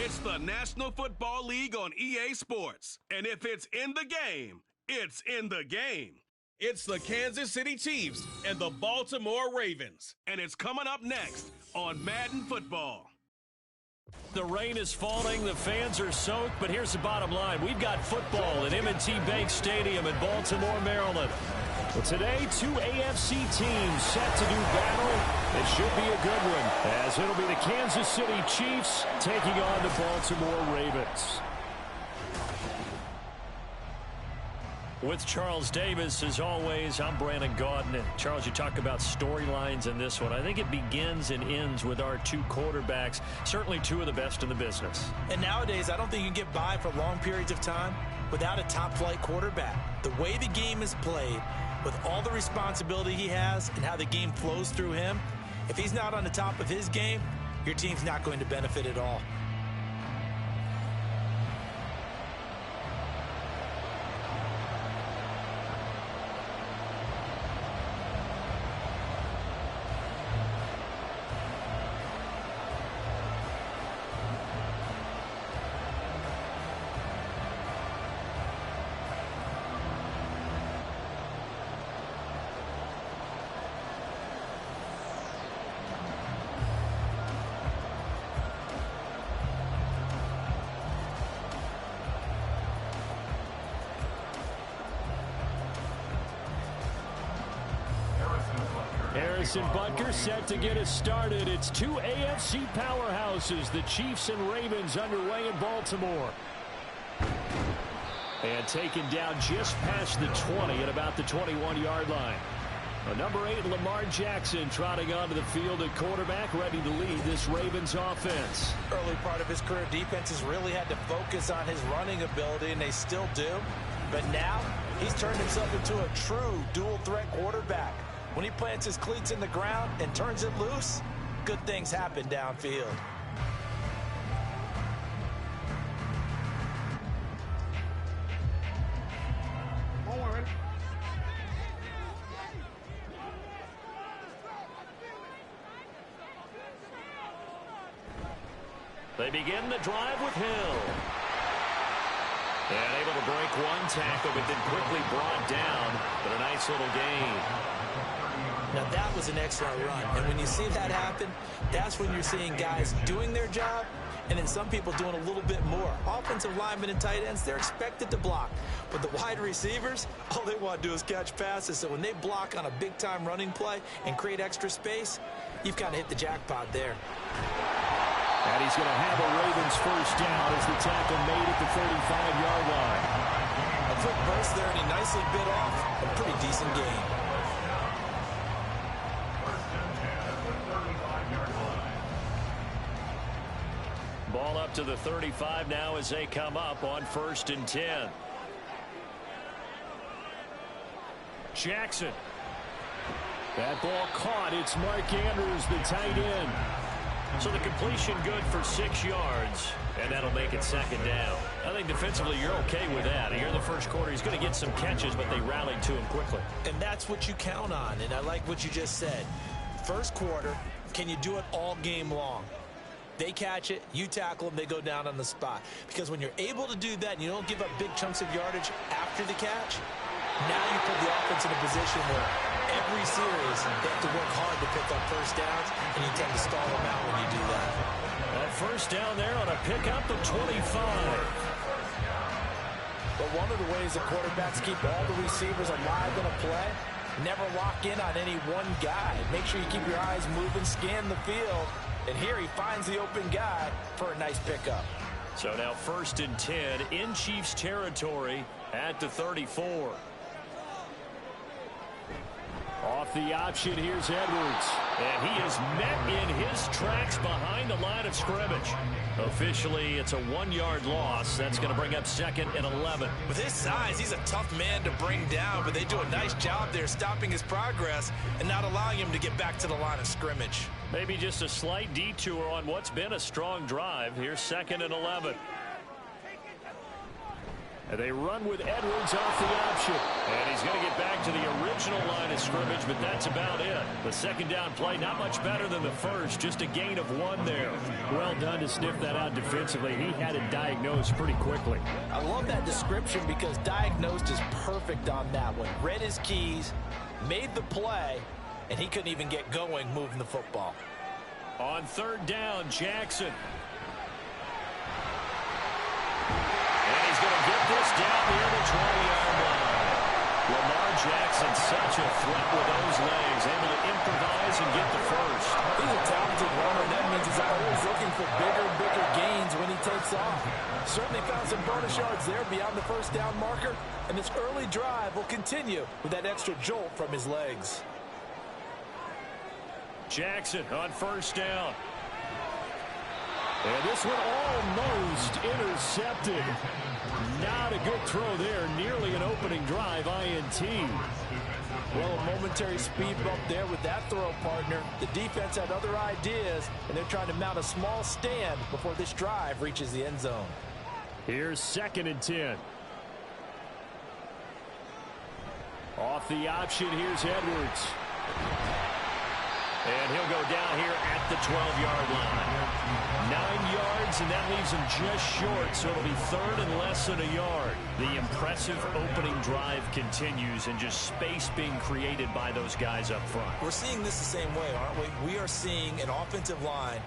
It's the National Football League on EA Sports. And if it's in the game, it's in the game. It's the Kansas City Chiefs and the Baltimore Ravens. And it's coming up next on Madden Football. The rain is falling, the fans are soaked, but here's the bottom line. We've got football at M&T Bank Stadium in Baltimore, Maryland. Well, today, two AFC teams set to do battle. It should be a good one, as it'll be the Kansas City Chiefs taking on the Baltimore Ravens. With Charles Davis, as always, I'm Brandon Gaudin. And Charles, you talk about storylines in this one. I think it begins and ends with our two quarterbacks, certainly two of the best in the business. And nowadays, I don't think you can get by for long periods of time without a top-flight quarterback. The way the game is played, with all the responsibility he has and how the game flows through him, if he's not on the top of his game, your team's not going to benefit at all. Harrison Butker set to get us started. It's two AFC powerhouses, the Chiefs and Ravens, underway in Baltimore. And taken down just past the 20 at about the 21-yard line. Number 8, Lamar Jackson, trotting onto the field at quarterback, ready to lead this Ravens offense. Early part of his career, defenses really had to focus on his running ability, and they still do. But now, he's turned himself into a true dual-threat quarterback. When he plants his cleats in the ground and turns it loose, good things happen downfield. They begin the drive with Hill. And able to break one tackle, but then quickly brought down. But a nice little gain. Now, that was an excellent run. And when you see that happen, that's when you're seeing guys doing their job and then some people doing a little bit more. Offensive linemen and tight ends, they're expected to block. But the wide receivers, all they want to do is catch passes. So when they block on a big-time running play and create extra space, you've kind of hit the jackpot there. And he's going to have a Ravens first down as the tackle made at the 35-yard line. A quick burst there, and he nicely bit off a pretty decent gain. Ball up to the 35 now as they come up on 1st and 10. Jackson. That ball caught. It's Mark Andrews, the tight end. So the completion good for 6 yards, and that'll make it 2nd down. I think defensively you're okay with that. Here in the first quarter, he's going to get some catches, but they rallied to him quickly. And that's what you count on, and I like what you just said. First quarter, can you do it all game long? They catch it, you tackle them, they go down on the spot. Because when you're able to do that and you don't give up big chunks of yardage after the catch, now you put the offense in a position where every series they have to work hard to pick up first downs, and you tend to stall them out when you do that. That first down there on a pickup of 25. But one of the ways that quarterbacks keep all the receivers alive in a play, never lock in on any one guy. Make sure you keep your eyes moving, scan the field. And here he finds the open guy for a nice pickup. So now 1st and 10 in Chiefs territory at the 34. Off the option, here's Edwards. And he is met in his tracks behind the line of scrimmage. Officially, it's a 1-yard loss. That's going to bring up 2nd and 11. With his size, he's a tough man to bring down, but they do a nice job there stopping his progress and not allowing him to get back to the line of scrimmage. Maybe just a slight detour on what's been a strong drive. Here's 2nd and 11. And they run with Edwards off the option. And he's going to get back to the original line of scrimmage, but that's about it. The 2nd down play, not much better than the first, just a gain of 1 there. Well done to sniff that out defensively. He had it diagnosed pretty quickly. I love that description because diagnosed is perfect on that one. Read his keys, made the play, and he couldn't even get going moving the football. On third down, Jackson. And he's going to get this down near the 20-yard line. Lamar Jackson, such a threat with those legs, able to improvise and get the first. He's a talented runner. That means he's always looking for bigger gains when he takes off. Certainly found some bonus yards there beyond the first down marker, and this early drive will continue with that extra jolt from his legs. Jackson on first down. And this one almost intercepted. Not a good throw there. Nearly an opening drive INT. Well, a momentary speed bump there with that throw, partner. The defense had other ideas, and they're trying to mount a small stand before this drive reaches the end zone. Here's 2nd and 10. Off the option, here's Edwards. And he'll go down here at the 12-yard line. 9 yards, and that leaves him just short, so it'll be third and less than a yard. The impressive opening drive continues, and just space being created by those guys up front. We're seeing this the same way, aren't we? We are seeing an offensive line,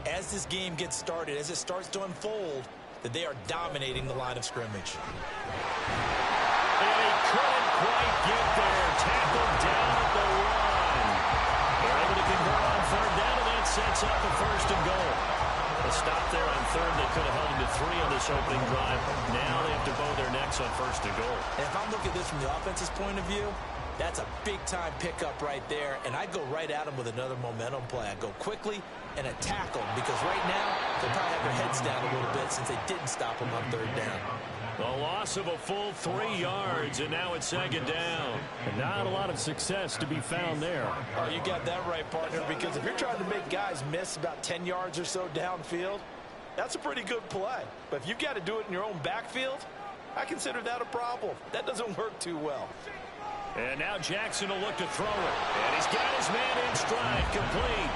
as this game gets started, as it starts to unfold, that they are dominating the line of scrimmage. And he couldn't quite get there. Tackled down at the line. They're able to convert on third down, and that sets up the 1st and goal. A stop there on third. They could have held him to 3 on this opening drive. Now they have to bow their necks on 1st and goal. And if I'm looking at this from the offense's point of view, that's a big-time pickup right there, and I go right at him with another momentum play. I go quickly and attack them because right now they'll probably have their heads down a little bit since they didn't stop him on third down. A loss of a full 3 yards, and now it's 2nd down. And not a lot of success to be found there. Oh, you got that right, partner, because if you're trying to make guys miss about 10 yards or so downfield, that's a pretty good play. But if you've got to do it in your own backfield, I consider that a problem. That doesn't work too well. And now Jackson will look to throw it. And he's got his man in stride, complete.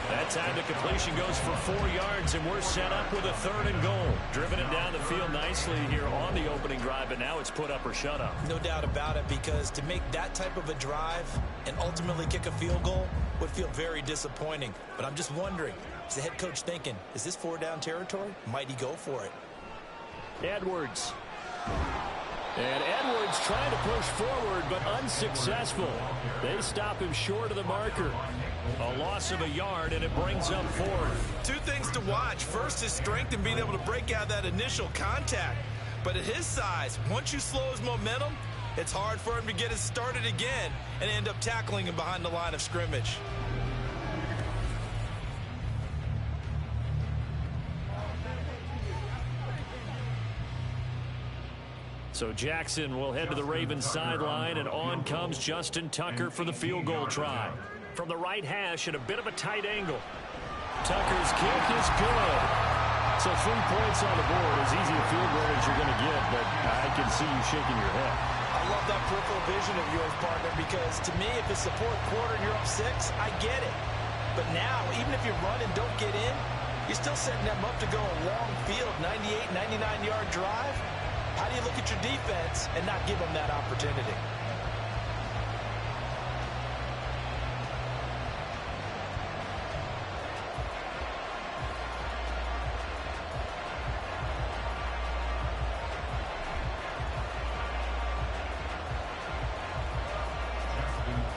That time the completion goes for 4 yards, and we're set up with a 3rd and goal. Driven it down the field nicely here on the opening drive, but now it's put up or shut up. No doubt about it, because to make that type of a drive and ultimately kick a field goal would feel very disappointing. But I'm just wondering, is the head coach thinking, is this 4-down territory? Might he go for it? Edwards. And Edwards trying to push forward, but unsuccessful. They stop him short of the marker. A loss of a yard, and it brings up 4th. 2 things to watch. First, his strength in being able to break out that initial contact. But at his size, once you slow his momentum, it's hard for him to get it started again and end up tackling him behind the line of scrimmage. So Jackson will head to the Ravens sideline, and on comes Justin Tucker for the field goal try. From the right hash at a bit of a tight angle. Tucker's kick is good. So 3 points on the board. As easy a field goal as you're going to get, but I can see you shaking your head. I love that peripheral vision of yours, partner, because to me, if it's the 4th quarter and you're up 6, I get it. But now, even if you run and don't get in, you're still setting them up to go a long field, 98, 99-yard drive. How do you look at your defense and not give them that opportunity?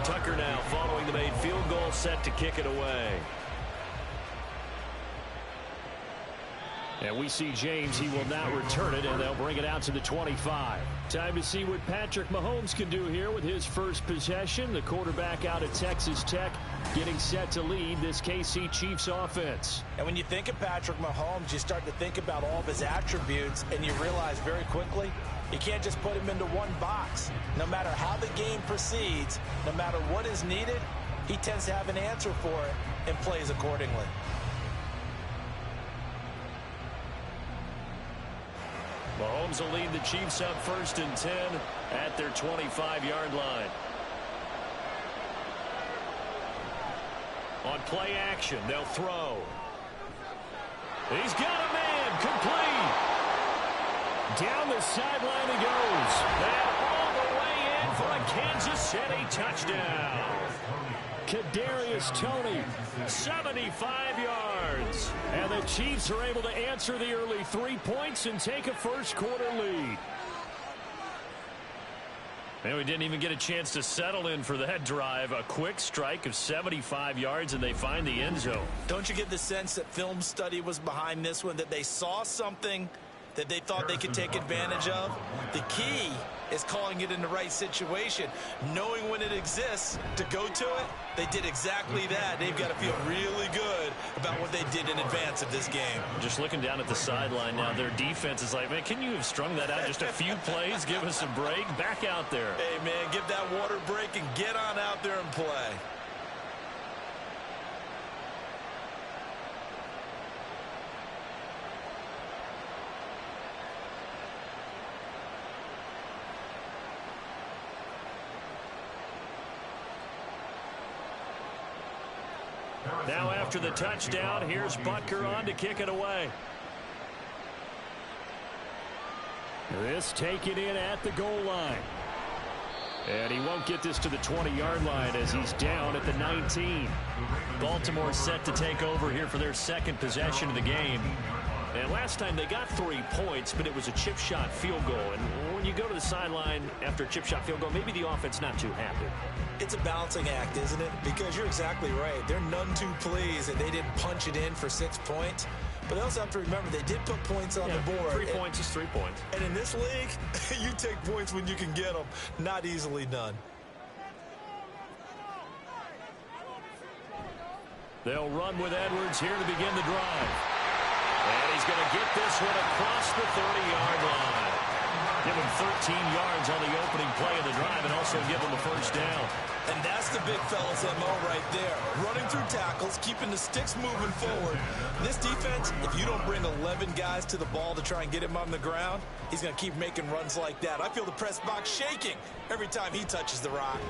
Tucker now following the made field goal, set to kick it away. And we see James. He will not return it, and they'll bring it out to the 25. Time to see what Patrick Mahomes can do here with his first possession. The quarterback out of Texas Tech getting set to lead this KC Chiefs offense. And when you think of Patrick Mahomes, you start to think about all of his attributes, and you realize very quickly you can't just put him into one box. No matter how the game proceeds, no matter what is needed, he tends to have an answer for it and plays accordingly. Mahomes will lead the Chiefs up 1st and 10 at their 25-yard line. On play action, they'll throw. He's got a man. Complete. Down the sideline he goes. And all the way in for a Kansas City touchdown. Kadarius Toney, 75 yards. And the Chiefs are able to answer the early 3 points and take a first-quarter lead. And we didn't even get a chance to settle in for that drive. A quick strike of 75 yards, and they find the end zone. Don't you get the sense that film study was behind this one, that they saw something that they thought they could take advantage of? The key is calling it in the right situation, knowing when it exists to go to it. They did exactly that. They've got to feel really good about what they did in advance of this game. Just looking down at the sideline now, their defense is like, man, can you have strung that out just a few plays? Give us a break. Back out there. Hey, man, give that water break and get on out there and play. Now after the touchdown, here's Butker on to kick it away. This taken in at the goal line. And he won't get this to the 20-yard line as he's down at the 19. Baltimore set to take over here for their second possession of the game. And last time they got 3 points, but it was a chip shot field goal. And when you go to the sideline after a chip shot field goal, maybe the offense not too happy. It's a balancing act, isn't it? Because you're exactly right. They're none too pleased that they didn't punch it in for 6 points. But they also have to remember they did put points on the board. 3 points is 3 points. And in this league, you take points when you can get them. Not easily done. They'll run with Edwards here to begin the drive. And he's going to get this one across the 30-yard line. Give him 13 yards on the opening play of the drive and also give him a first down. And that's the big fella's MO right there. Running through tackles, keeping the sticks moving forward. This defense, if you don't bring 11 guys to the ball to try and get him on the ground, he's going to keep making runs like that. I feel the press box shaking every time he touches the rock.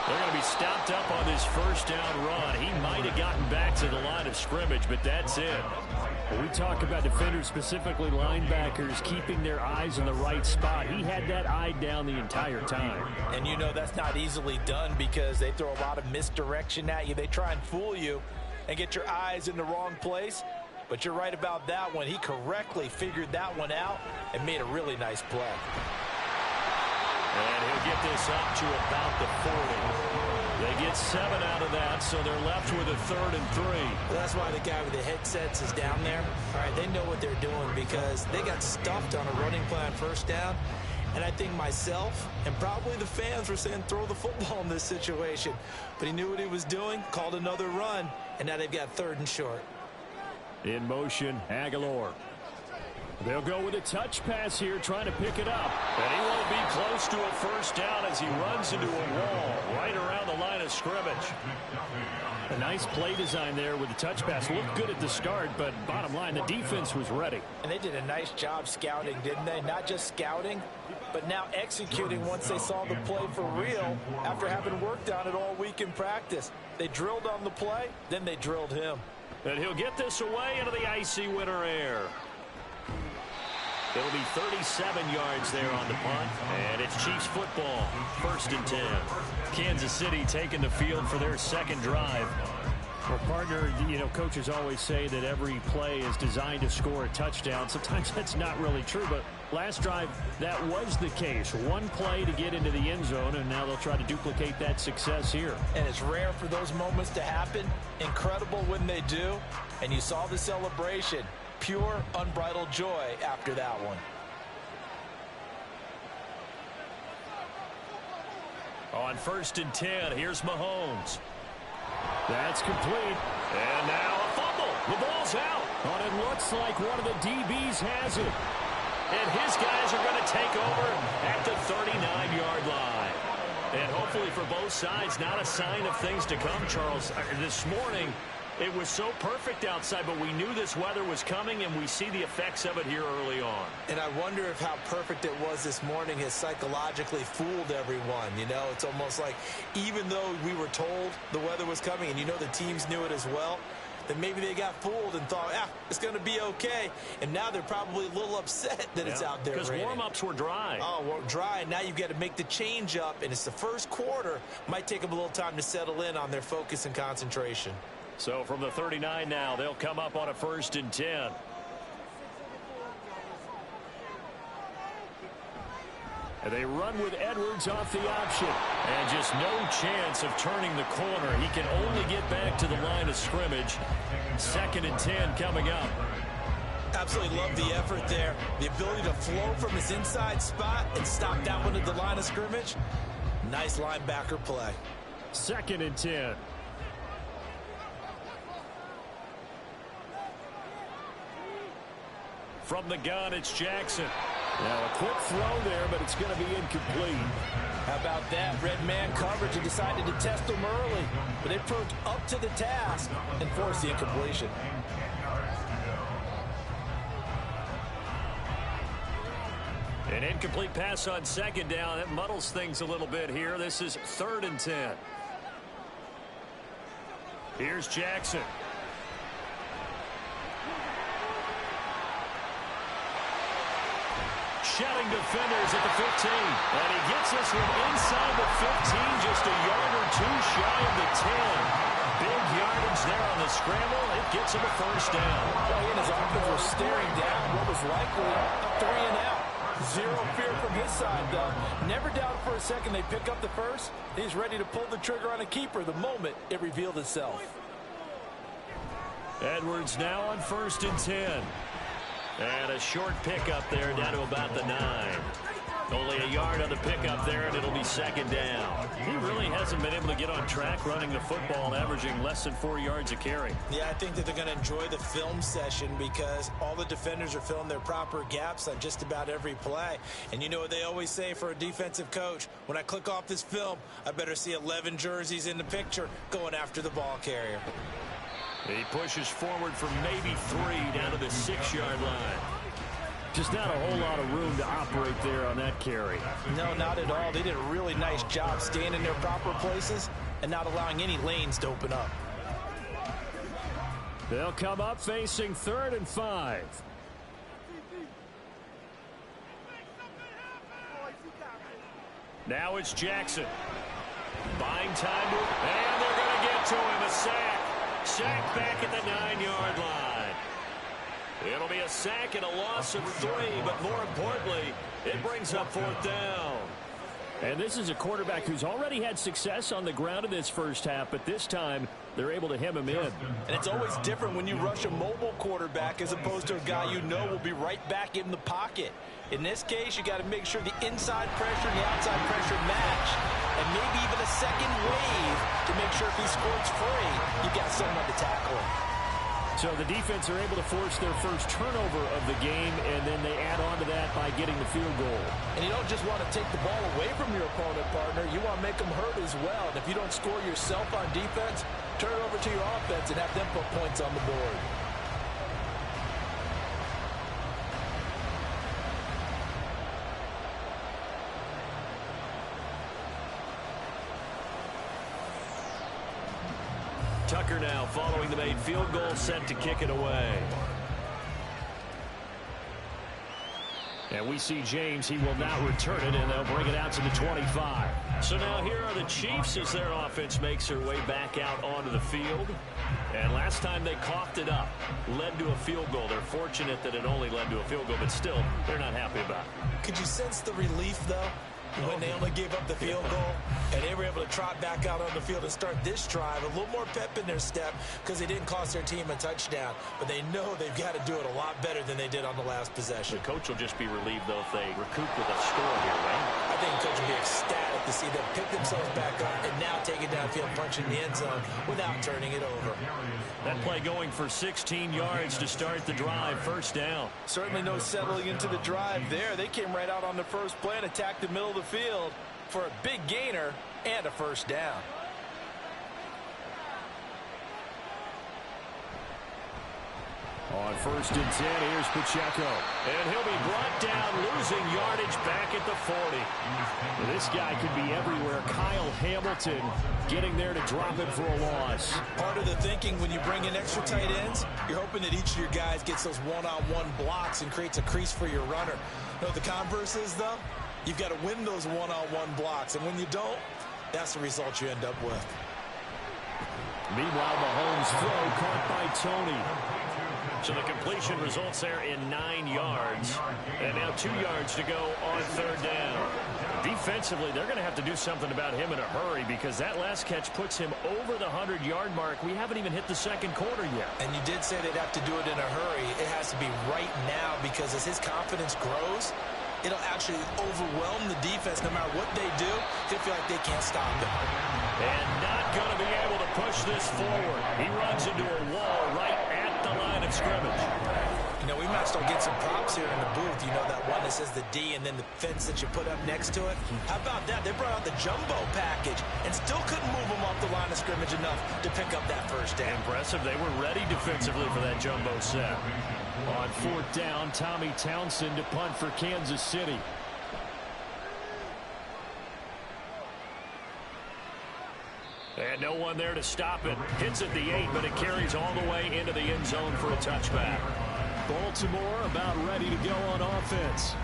They're going to be stopped up on this first down run. He might have gotten back to the line of scrimmage, but that's it. When we talk about defenders, specifically linebackers, keeping their eyes in the right spot, he had that eye down the entire time. And you know that's not easily done because they throw a lot of misdirection at you. They try and fool you and get your eyes in the wrong place. But you're right about that one. He correctly figured that one out and made a really nice play. And he'll get this up to about the 40. They get 7 out of that, so they're left with a 3rd and 3. Well, that's why the guy with the headsets is down there. All right, they know what they're doing because they got stuffed on a running play on first down. And I think myself and probably the fans were saying throw the football in this situation. But he knew what he was doing, called another run, and now they've got 3rd and short. In motion, Aguilar. They'll go with a touch pass here, trying to pick it up. And he won't be close to a first down as he runs into a wall right around the line of scrimmage. A nice play design there with the touch pass. Looked good at the start, but bottom line, the defense was ready. And they did a nice job scouting, didn't they? Not just scouting, but now executing once they saw the play for real after having worked on it all week in practice. They drilled on the play, then they drilled him. And he'll get this away into the icy winter air. It'll be 37 yards there on the punt, and it's Chiefs football, 1st and 10. Kansas City taking the field for their second drive. Well, partner, you know, coaches always say that every play is designed to score a touchdown. Sometimes that's not really true, but last drive, that was the case. One play to get into the end zone, and now they'll try to duplicate that success here. And it's rare for those moments to happen. Incredible when they do. And you saw the celebration. Pure, unbridled joy after that one. On 1st and 10, here's Mahomes. That's complete. And now a fumble. The ball's out. Oh, and it looks like one of the DBs has it. And his guys are going to take over at the 39-yard line. And hopefully for both sides, not a sign of things to come, Charles. This morning, it was so perfect outside, but we knew this weather was coming, and we see the effects of it here early on. And I wonder if how perfect it was this morning has psychologically fooled everyone. You know, it's almost like even though we were told the weather was coming, and you know the teams knew it as well, then maybe they got fooled and thought, it's going to be okay. And now they're probably a little upset that it's out there. Because warm-ups were dry. Oh, well, dry. And now you've got to make the change up, and it's the first quarter. Might take them a little time to settle in on their focus and concentration. So from the 39 now, they'll come up on a 1st and 10. And they run with Edwards off the option. And just no chance of turning the corner. He can only get back to the line of scrimmage. 2nd and 10 coming up. Absolutely love the effort there. The ability to flow from his inside spot and stop that one at the line of scrimmage. Nice linebacker play. 2nd and 10. From the gun, it's Jackson. Now a quick throw there, but it's going to be incomplete. How about that? Red man coverage and decided to test him early. But they proved up to the task and forced the incompletion. An incomplete pass on 2nd down. That muddles things a little bit here. This is 3rd and 10. Here's Jackson. Shedding defenders at the 15. And he gets this one inside the 15, just a yard or two shy of the 10. Big yardage there on the scramble. It gets him a 1st down. Well, he and his offense were staring down what was likely a 3 and out. Zero fear from his side, though. Never doubted for a second they pick up the first. He's ready to pull the trigger on a keeper the moment it revealed itself. Edwards now on 1st and 10. And a short pickup there down to about the 9. Only a yard on the pickup there, and it'll be 2nd down. He really hasn't been able to get on track running the football, averaging less than 4 yards a carry. Yeah, I think that they're going to enjoy the film session because all the defenders are filling their proper gaps on just about every play. And you know what they always say for a defensive coach? When I click off this film, I better see 11 jerseys in the picture going after the ball carrier. He pushes forward for maybe 3 down to the 6-yard line. Just not a whole lot of room to operate there on that carry. No, not at all. They did a really nice job staying in their proper places and not allowing any lanes to open up. They'll come up facing 3rd and 5. Now it's Jackson. Buying time, and they're going to get to him. A sack. Sack back at the 9-yard line. It'll be a sack and a loss of 3, but more importantly, it brings up 4th down. And this is a quarterback who's already had success on the ground in this first half, but this time they're able to hem him in. And it's always different when you rush a mobile quarterback as opposed to a guy you know will be right back in the pocket. In this case, you got to make sure the inside pressure and the outside pressure match, and maybe even a second wave to make sure if he squirts free, you got someone to tackle him. So the defense are able to force their first turnover of the game, and then they add on to that by getting the field goal. And you don't just want to take the ball away from your opponent, partner. You want to make them hurt as well. And if you don't score yourself on defense, turn it over to your offense and have them put points on the board. Tucker now following the made field goal, set to kick it away. And we see James. He will now return it, and they'll bring it out to the 25. So now here are the Chiefs as their offense makes their way back out onto the field. And last time they coughed it up, led to a field goal. They're fortunate that it only led to a field goal, but still, they're not happy about it. Could you sense the relief, though, when they only gave up the field goal and they were able to trot back out on the field and start this drive? A little more pep in their step because they didn't cost their team a touchdown, but they know they've got to do it a lot better than they did on the last possession. The coach will just be relieved, though, if they recoup with a score here, right? I think the coach will be ecstatic to see them pick themselves back up and now take it downfield, punching the end zone without turning it over. That play going for 16 yards to start the drive. 1st down. Certainly no settling into the drive there. They came right out on the first play and attacked the middle of the field for a big gainer and a 1st down. On 1st and 10, here's Pacheco. And he'll be brought down, losing yardage back at the 40. Well, this guy can be everywhere. Kyle Hamilton getting there to drop it for a loss. Part of the thinking when you bring in extra tight ends, you're hoping that each of your guys gets those one-on-one blocks and creates a crease for your runner. You know what the converse is, though? You've got to win those one-on-one blocks, and when you don't, that's the result you end up with. Meanwhile, Mahomes' throw caught by Tony. So the completion results there in 9 yards. And now 2 yards to go on 3rd down. Defensively, they're going to have to do something about him in a hurry because that last catch puts him over the 100-yard mark. We haven't even hit the 2nd quarter yet. And you did say they'd have to do it in a hurry. It has to be right now because as his confidence grows, it'll actually overwhelm the defense. No matter what they do, they'll feel like they can't stop him. And not going to be able to push this forward. He runs into a wall right at the line of scrimmage. You know, we might still get some props here in the booth. You know, that one that says the D and then the fence that you put up next to it. How about that? They brought out the jumbo package and still couldn't move them off the line of scrimmage enough to pick up that first down. Impressive. They were ready defensively for that jumbo set. On 4th down, Tommy Townsend to punt for Kansas City. And no one there to stop it. Hits at the 8, but it carries all the way into the end zone for a touchback. Baltimore about ready to go on offense.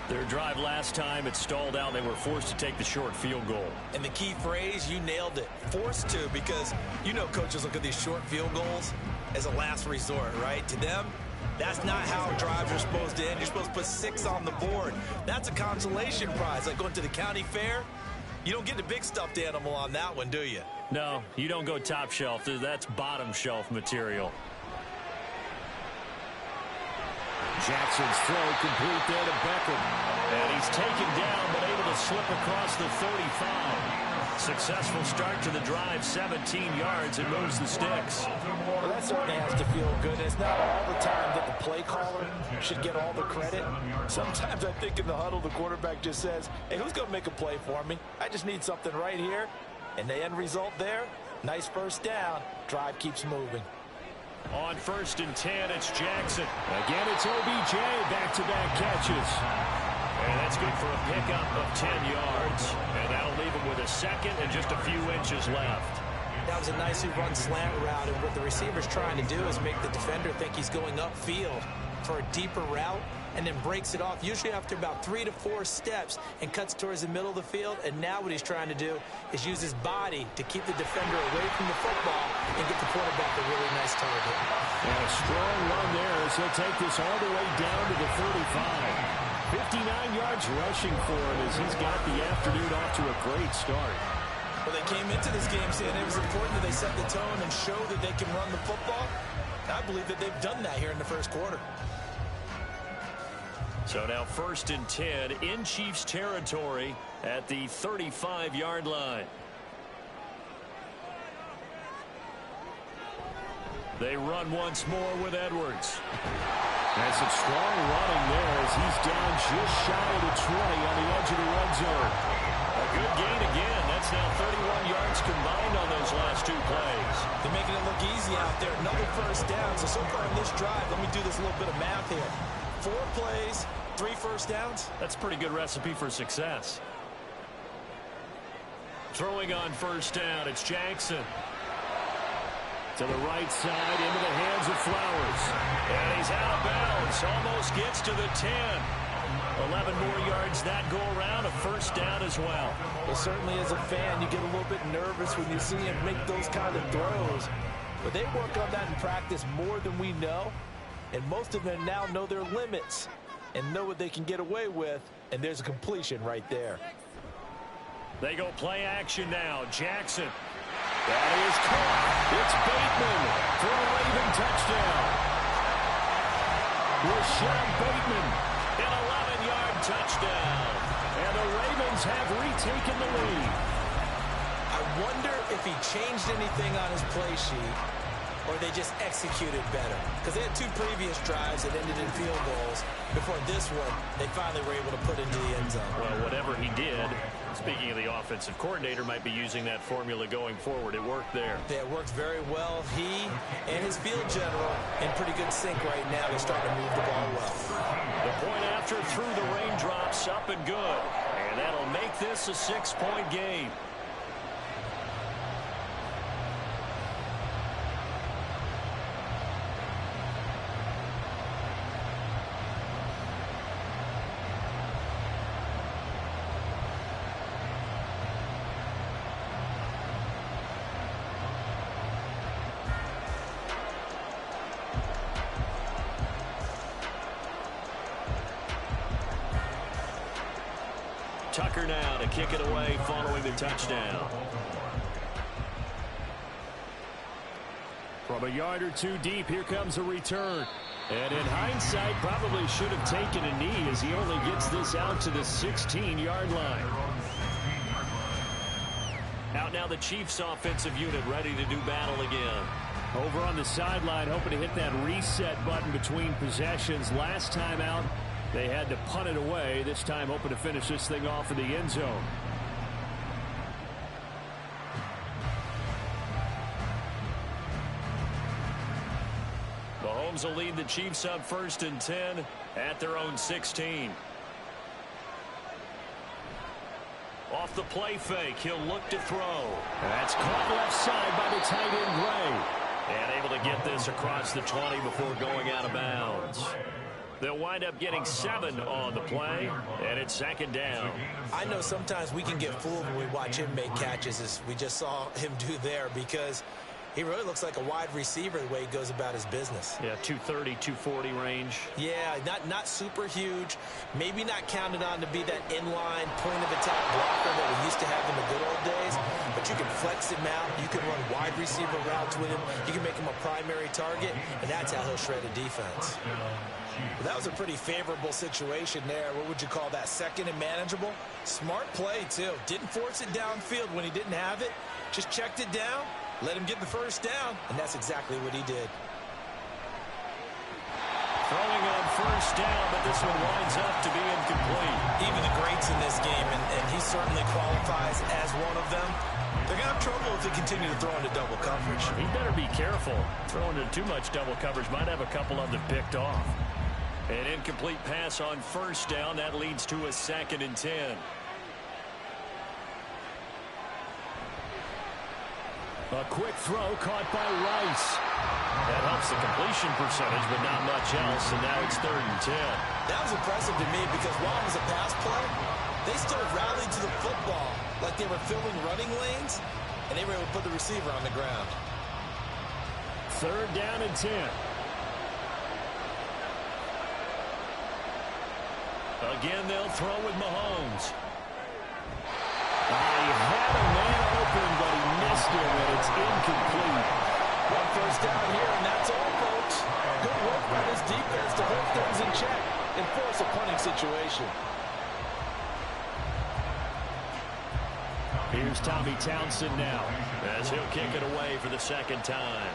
Their drive last time, it stalled out. They were forced to take the short field goal. And the key phrase, you nailed it. Forced to, because you know coaches look at these short field goals as a last resort, right? To them, that's not how drives are supposed to end. You're supposed to put 6 on the board. That's a consolation prize. Like going to the county fair, you don't get the big stuffed animal on that one, do you? No, you don't go top shelf. That's bottom shelf material. Jackson's throw complete there to Beckham. And he's taken down, but able to slip across the 35. Successful start to the drive, 17 yards, and moves the sticks. Well, that certainly has to feel good. It's not all the time that the play caller should get all the credit. Sometimes I think in the huddle, the quarterback just says, hey, who's going to make a play for me? I just need something right here. And the end result there, nice first down. Drive keeps moving. On 1st and 10, it's Jackson. Again, it's OBJ, back-to-back catches. And that's good for a pickup of 10 yards. And that'll leave him with a second and just a few inches left. That was a nicely run slant route, and what the receiver's trying to do is make the defender think he's going upfield for a deeper route, and then breaks it off, usually after about 3 to 4 steps, and cuts towards the middle of the field. And now what he's trying to do is use his body to keep the defender away from the football and get the quarterback a really nice target. And a strong run there as he'll take this all the way down to the 35. 59 yards rushing for him as he's got the afternoon off to a great start. Well, they came into this game saying it was important that they set the tone and show that they can run the football. I believe that they've done that here in the first quarter. So now 1st and 10 in Chiefs territory at the 35-yard line. They run once more with Edwards. That's some strong running there as he's down just shy of the 20 on the edge of the red zone. A good gain again. That's now 31 yards combined on those last 2 plays. They're making it look easy out there. Another first down. So far in this drive, let me do this little bit of math here. 4 plays, 3 first downs. That's a pretty good recipe for success. Throwing on 1st down, it's Jackson. To the right side, into the hands of Flowers. And he's out of bounds. Almost gets to the 10. 11 more yards that go around. A first down as well. Well, certainly as a fan, you get a little bit nervous when you see him make those kind of throws. But they work on that in practice more than we know. And most of them now know their limits and know what they can get away with. And there's a completion right there. They go play action now. Jackson. That is caught. It's Bateman for a Raven touchdown. Rashad Bateman, an 11-yard touchdown. And the Ravens have retaken the lead. I wonder if he changed anything on his play sheet or they just executed better? Because they had 2 previous drives that ended in field goals. Before this one, they finally were able to put into the end zone. Well, whatever he did, speaking of the offensive coordinator, might be using that formula going forward. It worked there. Yeah, it worked very well. He and his field general in pretty good sync right now. They're starting to move the ball well. The point after through the raindrops, up and good. And that'll make this a 6-point game. Tucker now to kick it away following the touchdown. From a yard or 2 deep, here comes a return. And in hindsight, probably should have taken a knee as he only gets this out to the 16-yard line. Out now the Chiefs offensive unit ready to do battle again. Over on the sideline, hoping to hit that reset button between possessions. Last time out, they had to punt it away. This time hoping to finish this thing off in the end zone. Mahomes will lead the Chiefs up 1st and 10 at their own 16. Off the play fake, he'll look to throw. That's caught left side by the tight end Gray. And able to get this across the 20 before going out of bounds. They'll wind up getting 7 on the play, and it's 2nd down. I know sometimes we can get fooled when we watch him make catches, as we just saw him do there, because he really looks like a wide receiver the way he goes about his business. Yeah, 230, 240 range. Yeah, not super huge. Maybe not counted on to be that inline point-of-attack blocker that we used to have in the good old days. But you can flex him out. You can run wide receiver routes with him. You can make him a primary target, and that's how he'll shred a defense. Well, that was a pretty favorable situation there. What would you call that? 2nd and manageable? Smart play, too. Didn't force it downfield when he didn't have it. Just checked it down, let him get the 1st down, and that's exactly what he did. Throwing on 1st down, but this one winds up to be incomplete. Even the greats in this game, and he certainly qualifies as one of them, they're going to have trouble if they continue to throw into double coverage. He better be careful. Throwing into too much double coverage might have a couple of them picked off. An incomplete pass on 1st down. That leads to a 2nd and 10. A quick throw caught by Rice. That helps the completion percentage, but not much else, and now it's 3rd and 10. That was impressive to me because while it was a pass play, they still rallied to the football like they were filling running lanes, and they were able to put the receiver on the ground. 3rd down and 10. Again, they'll throw with Mahomes. He had a man open, but he missed him, and it's incomplete. 1 first down here, and that's all, folks. Good work by this defense to hold things in check and force a punting situation. Here's Tommy Townsend now, as he'll kick it away for the 2nd time.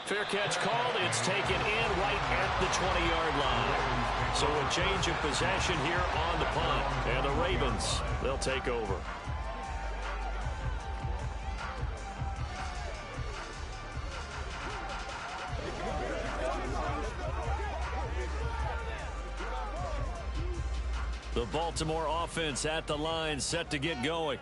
Fair catch called. It's taken in right at the 20-yard line. So a change of possession here on the punt. And the Ravens, they'll take over. The Baltimore offense at the line, set to get going.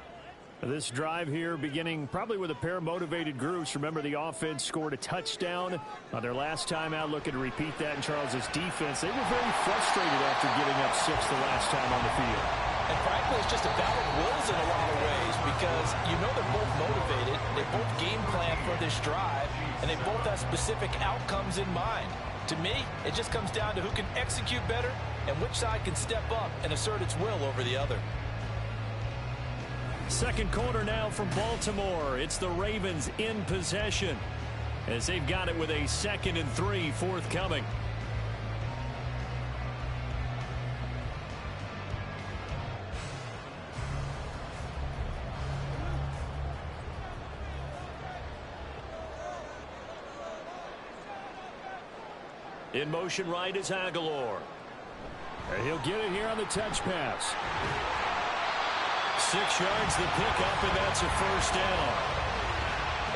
This drive here beginning probably with a pair of motivated groups. Remember, the offense scored a touchdown on their last time out. Looking to repeat that in Charles's defense. They were very frustrated after giving up 6 the last time on the field. And frankly, it's just a battle of wills in a lot of ways because you know they're both motivated. They both game plan for this drive, and they both have specific outcomes in mind. To me, it just comes down to who can execute better and which side can step up and assert its will over the other. 2nd quarter now from Baltimore. It's the Ravens in possession as they've got it with a 2nd and 3 forthcoming. In motion right is Aguilar. And he'll get it here on the touch pass. 6 yards the pickup, and that's a first down.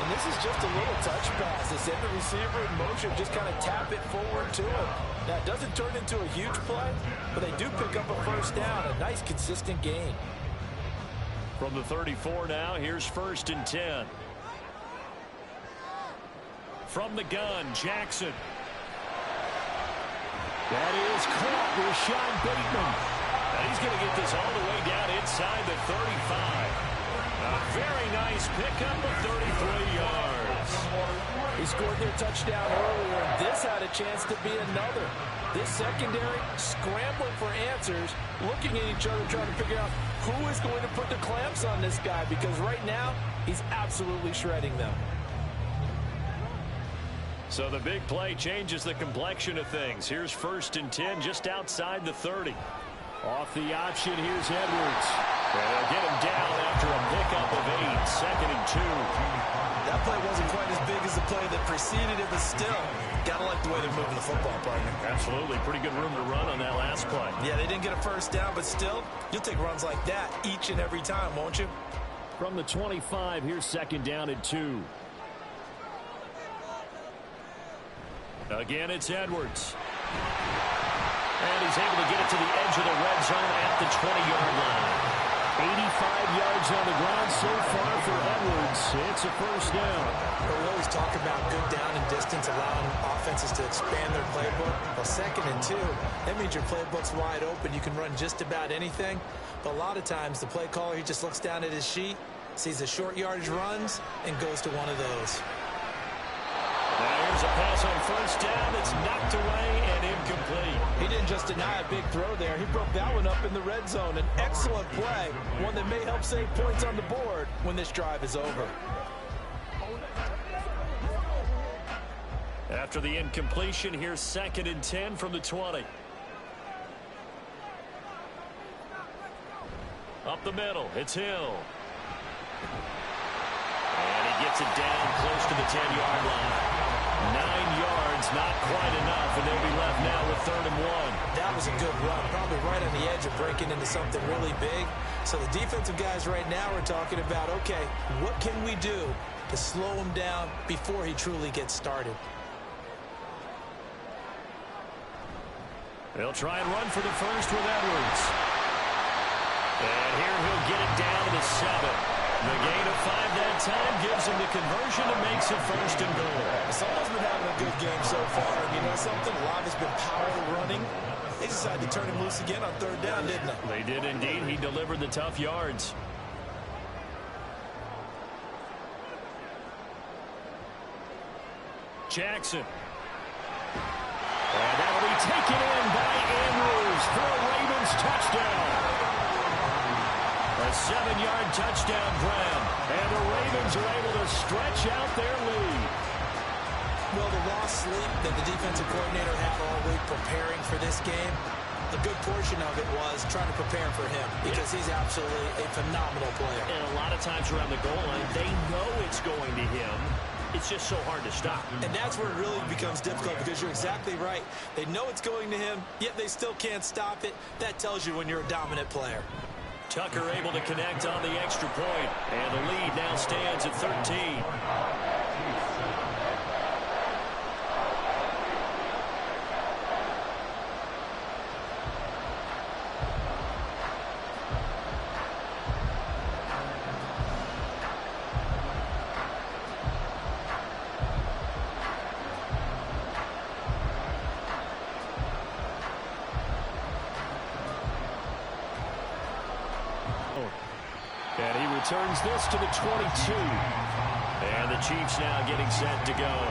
And this is just a little touch pass. They send the receiver in motion, just kind of tap it forward to him. Now, it doesn't turn into a huge play, but they do pick up a first down. A nice, consistent gain. From the 34 now, here's 1st and 10. From the gun, Jackson. That is caught with Sean Bateman. And he's going to get this all the way down inside the 35. A very nice pickup of 33 yards. He scored their touchdown earlier, and this had a chance to be another. This secondary scrambling for answers, looking at each other, trying to figure out who is going to put the clamps on this guy, because right now, he's absolutely shredding them. So the big play changes the complexion of things. Here's 1st and 10 just outside the 30. Off the option, here's Edwards. And they'll get him down after a pickup of 8, 2nd and 2. That play wasn't quite as big as the play that preceded it, but still, gotta like the way they're moving the football, partner. Absolutely. Pretty good room to run on that last play. Yeah, they didn't get a first down, but still, you'll take runs like that each and every time, won't you? From the 25, here's 2nd down and 2. Again, it's Edwards. And he's able to get it to the edge of the red zone at the 20-yard line. 85 yards on the ground so far for Edwards. It's a first down. We always talk about good down and distance, allowing offenses to expand their playbook. Well, 2nd and 2, that means your playbook's wide open. You can run just about anything. But a lot of times, the play caller, he just looks down at his sheet, sees the short yardage runs, and goes to one of those. Now here's a pass on 1st down. It's knocked away and incomplete. He didn't just deny a big throw there. He broke that one up in the red zone. An excellent play, one that may help save points on the board when this drive is over. After the incompletion, here's 2nd and 10 from the 20. Up the middle, it's Hill. And he gets it down close to the 10-yard line. 9 yards, not quite enough, and they'll be left now with 3rd and 1. That was a good run, probably right on the edge of breaking into something really big. So the defensive guys right now are talking about, okay, what can we do to slow him down before he truly gets started? They'll try and run for the first with Edwards. And here he'll get it down to the 7. The gain of 5 that time gives him the conversion and makes it 1st and goal. Someone's been having a good game so far. And you know something? A lot has been power running. They decided to turn him loose again on 3rd down, didn't they? They did indeed. He delivered the tough yards. Jackson. And that'll be taken in by Andrews for a Ravens touchdown. A 7-yard touchdown grab. And the Ravens are able to stretch out their lead. Well, the lost sleep that the defensive coordinator had all week preparing for this game, a good portion of it was trying to prepare for him because he's absolutely a phenomenal player. And a lot of times around the goal line, they know it's going to him. It's just so hard to stop. And that's where it really becomes difficult because you're exactly right. They know it's going to him, yet they still can't stop it. That tells you when you're a dominant player. Tucker able to connect on the extra point. And the lead now stands at 13. And he returns this to the 22. And the Chiefs now getting set to go.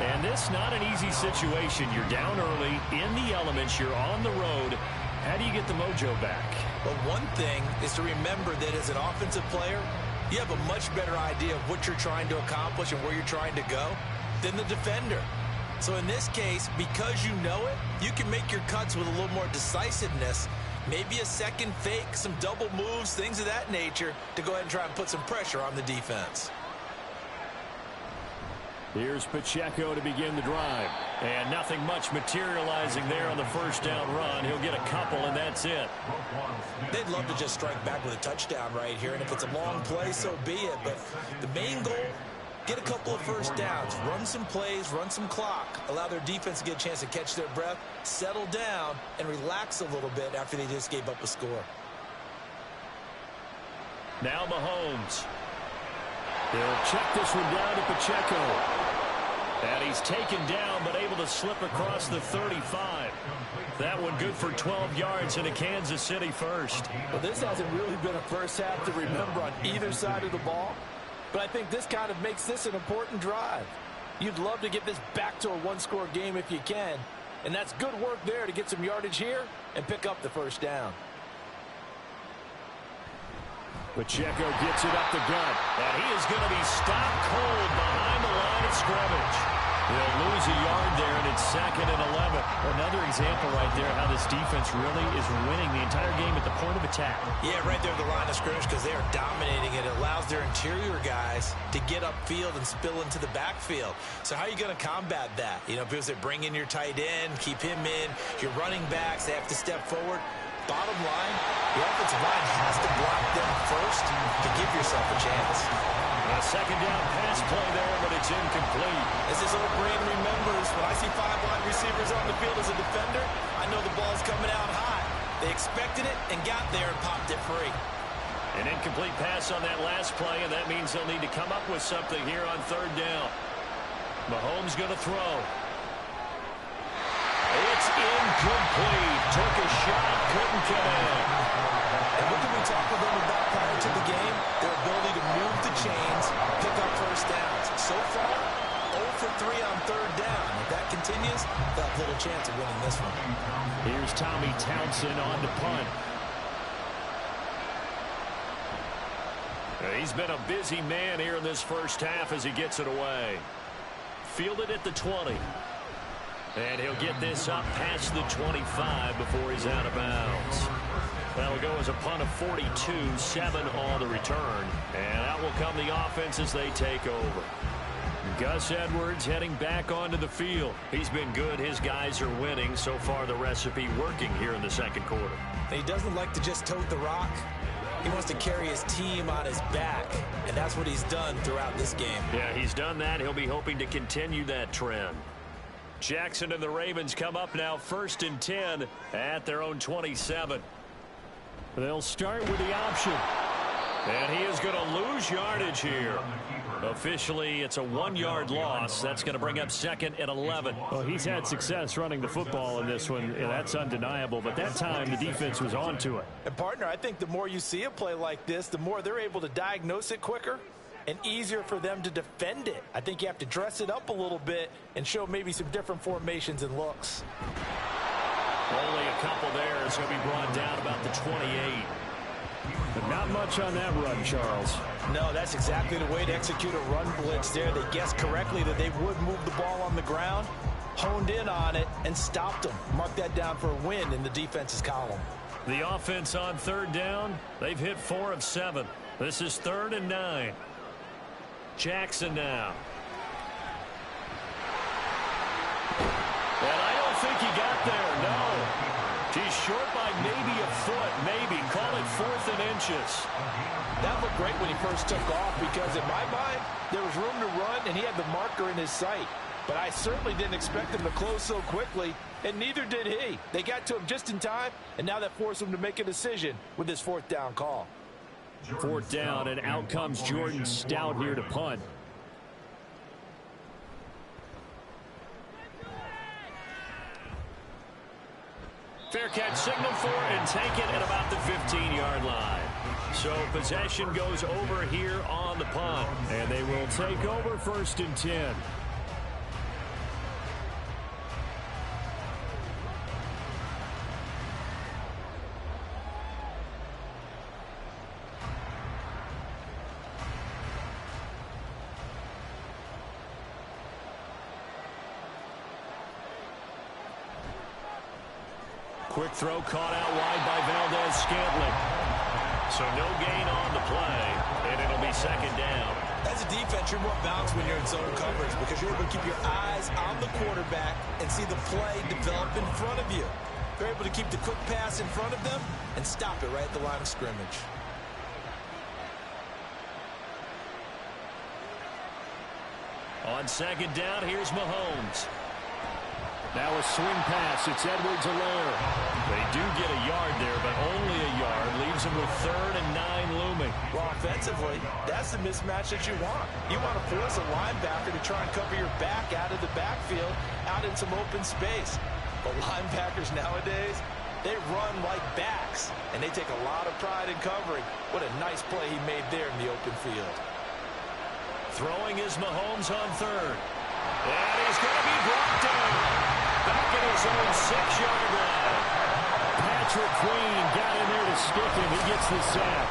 And this not an easy situation. You're down early, in the elements, you're on the road. How do you get the mojo back? Well, one thing is to remember that as an offensive player, you have a much better idea of what you're trying to accomplish and where you're trying to go than the defender. So in this case, because you know it, you can make your cuts with a little more decisiveness. Maybe a second fake, some double moves, things of that nature to go ahead and try and put some pressure on the defense. Here's Pacheco to begin the drive. And nothing much materializing there on the first down run. He'll get a couple, and that's it. They'd love to just strike back with a touchdown right here, and if it's a long play, so be it. But the main goal, get a couple of first downs, run some plays, run some clock, allow their defense to get a chance to catch their breath, settle down, and relax a little bit after they just gave up a score. Now Mahomes. He'll check this one down to Pacheco. And he's taken down, but able to slip across the 35. That one good for 12 yards and a Kansas City first. Well, this hasn't really been a first half to remember on either side of the ball. But I think this kind of makes this an important drive. You'd love to get this back to a one-score game if you can. And that's good work there to get some yardage here and pick up the first down. Pacheco gets it up the gut. And he is going to be stopped cold behind the line of scrimmage. He'll lose a yard there, and it's 2nd and 11. Another example right there how this defense really is winning the entire game at the point of attack. Yeah, right there at the line of scrimmage because they are dominating it. It allows their interior guys to get upfield and spill into the backfield. So how are you going to combat that? You know, because they bring in your tight end, keep him in. Your running backs, they have to step forward. Bottom line, the offensive line has to block them first to give yourself a chance. A second down pass play there, but it's incomplete. As this old brain remembers, when I see 5 wide receivers on the field as a defender, I know the ball's coming out hot. They expected it and got there and popped it free. An incomplete pass on that last play, and that means they'll need to come up with something here on 3rd down. Mahomes going to throw. It's incomplete. Took a shot, couldn't connect. And what did we talk with them about prior to the game? Their ability to move the chains, pick up first downs. So far, 0 for 3 on 3rd down. If that continues, they'll have little chance of winning this one. Here's Tommy Townsend on to punt. He's been a busy man here in this first half as he gets it away. Fielded at the 20. And he'll get this up past the 25 before he's out of bounds. That'll go as a punt of 42, 7 on the return. And out will come the offense as they take over. Gus Edwards heading back onto the field. He's been good. His guys are winning. So far, the recipe working here in the 2nd quarter. He doesn't like to just tote the rock. He wants to carry his team on his back, and that's what he's done throughout this game. Yeah, he's done that. He'll be hoping to continue that trend. Jackson and the Ravens come up now 1st and 10 at their own 27. They'll start with the option. And he is going to lose yardage here. Officially, it's a 1-yard loss. That's going to bring up 2nd and 11. Well, he's had success running the football in this one. Yeah, that's undeniable. But that time, the defense was on to it. And, partner, I think the more you see a play like this, the more they're able to diagnose it quicker and easier for them to defend it. I think you have to dress it up a little bit and show maybe some different formations and looks. Only a couple there as he'll be brought down about the 28. But not much on that run, Charles. No, that's exactly the way to execute a run blitz there. They guessed correctly that they would move the ball on the ground, honed in on it, and stopped them. Mark that down for a win in the defense's column. The offense on 3rd down, they've hit 4 of 7. This is 3rd and 9. Jackson now. And I don't think he got there, no. He's short by maybe a foot, maybe. Call it 4th and inches. That looked great when he first took off because in my mind, there was room to run and he had the marker in his sight. But I certainly didn't expect him to close so quickly, and neither did he. They got to him just in time, and now that forced him to make a decision with his 4th down call. 4th down, and out comes Jordan Stout here to punt. Fair catch signal for and take it at about the 15-yard line. So possession goes over here on the punt. And they will take over 1st and 10. Quick throw caught out wide by Valdez Scantling. So no gain on the play, and it'll be 2nd down. As a defense, you're more balanced when you're in zone coverage because you're able to keep your eyes on the quarterback and see the play develop in front of you. You're able to keep the quick pass in front of them and stop it right at the line of scrimmage. On second down, here's Mahomes. Now a swing pass. It's Edwards-Helaire. They do get a yard there, but only a yard. Leaves them with 3rd and 9 looming. Well, offensively, that's the mismatch that you want. You want to force a linebacker to try and cover your back out of the backfield, out in some open space. But linebackers nowadays, they run like backs, and they take a lot of pride in covering. What a nice play he made there in the open field. Throwing is Mahomes on 3rd. And he's going to be brought down. Back at his own 6-yard line. Patrick Queen got in there to stick him. He gets the sack.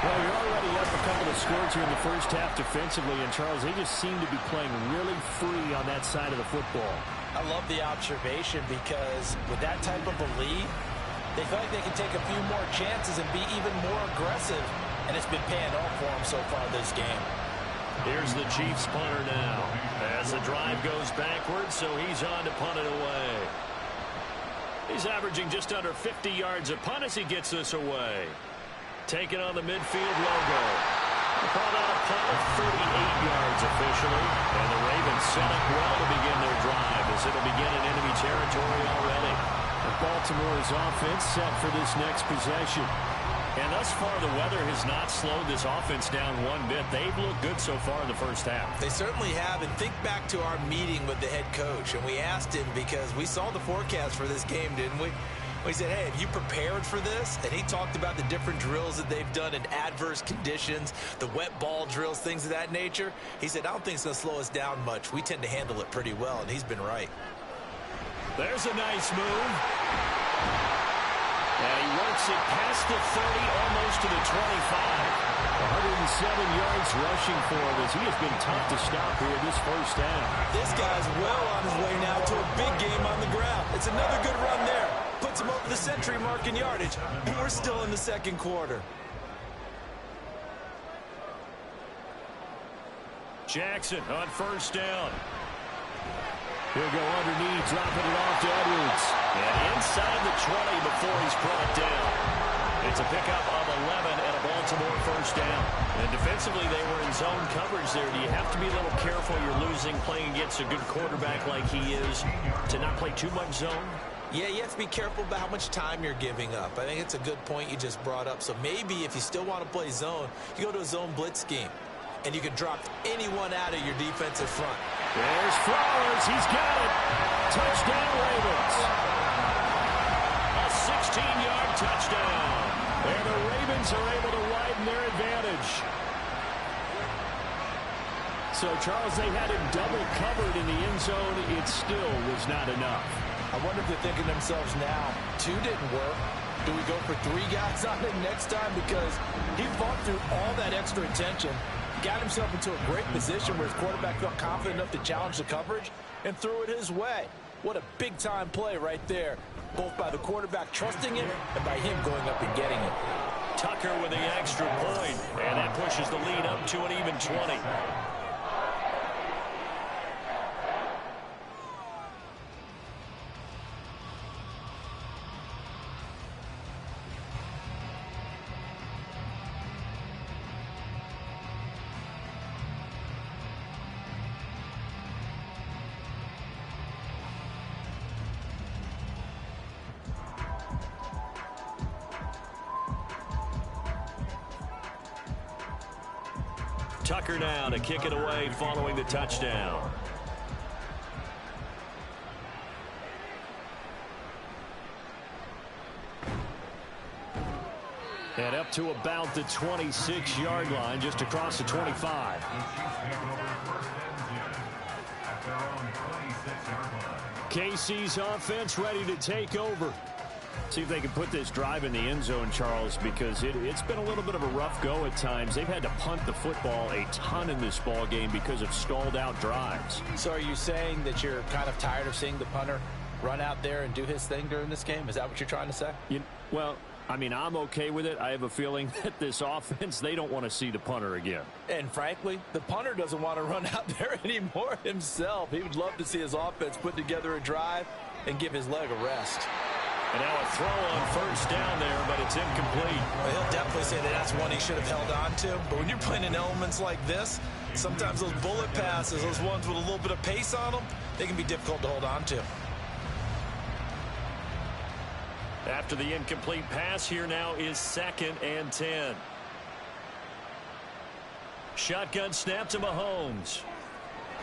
Well, you're already up a couple of scores here in the first half defensively, and Charles, they just seem to be playing really free on that side of the football. I love the observation because with that type of a lead, they feel like they can take a few more chances and be even more aggressive, and it's been paying off for them so far this game. Here's the Chiefs punter now. As the drive goes backwards, so he's on to punt it away. He's averaging just under 50 yards a punt as he gets this away. Taking on the midfield logo. Called out a punt of 38 yards officially. And the Ravens set up well to begin their drive as it'll begin in enemy territory already. Baltimore's offense set for this next possession. And thus far, the weather has not slowed this offense down one bit. They've looked good so far in the first half. They certainly have. And think back to our meeting with the head coach. And we asked him because we saw the forecast for this game, didn't we? We said, hey, have you prepared for this? And he talked about the different drills that they've done in adverse conditions, the wet ball drills, things of that nature. He said, I don't think it's going to slow us down much. We tend to handle it pretty well, and he's been right. There's a nice move. And he works it past the 30, almost to the 25. 107 yards rushing for him as he has been tough to stop here this first half. This guy's well on his way now to a big game on the ground. It's another good run there. Puts him over the century mark in yardage. And we're still in the second quarter. Jackson on first down. He'll go underneath, dropping it off to Edwards. And inside the 20 before he's brought down. It's a pickup of 11 and a Baltimore first down. And defensively, they were in zone coverage there. Do you have to be a little careful you're losing playing against a good quarterback like he is to not play too much zone? Yeah, you have to be careful about how much time you're giving up. I think it's a good point you just brought up. So maybe if you still want to play zone, you go to a zone blitz scheme. And you can drop anyone out of your defensive front. There's Flowers. He's got it. Touchdown, Ravens. A 16-yard touchdown. And the Ravens are able to widen their advantage. So, Charles, they had him double covered in the end zone. It still was not enough. I wonder if they're thinking to themselves now, 2 didn't work. Do we go for 3 guys on him next time? Because he fought through all that extra attention, got himself into a great position where his quarterback felt confident enough to challenge the coverage and threw it his way. What a big-time play right there, both by the quarterback trusting him and by him going up and getting it. Tucker with the extra point, and that pushes the lead up to an even 20. Tucker now to kick it away following the touchdown. And up to about the 26-yard line, just across the 25. KC's offense ready to take over. See if they can put this drive in the end zone, Charles, because it's been a little bit of a rough go at times. They've had to punt the football a ton in this ball game because of stalled-out drives. So are you saying that you're kind of tired of seeing the punter run out there and do his thing during this game? Is that what you're trying to say? Well, I mean, I'm okay with it. I have a feeling that this offense, they don't want to see the punter again. And frankly, the punter doesn't want to run out there anymore himself. He would love to see his offense put together a drive and give his leg a rest. And now a throw on first down there, but it's incomplete. Well, he'll definitely say that that's one he should have held on to. But when you're playing in elements like this, sometimes those bullet passes, those ones with a little bit of pace on them, they can be difficult to hold on to. After the incomplete pass, here now is 2nd and 10. Shotgun snap to Mahomes.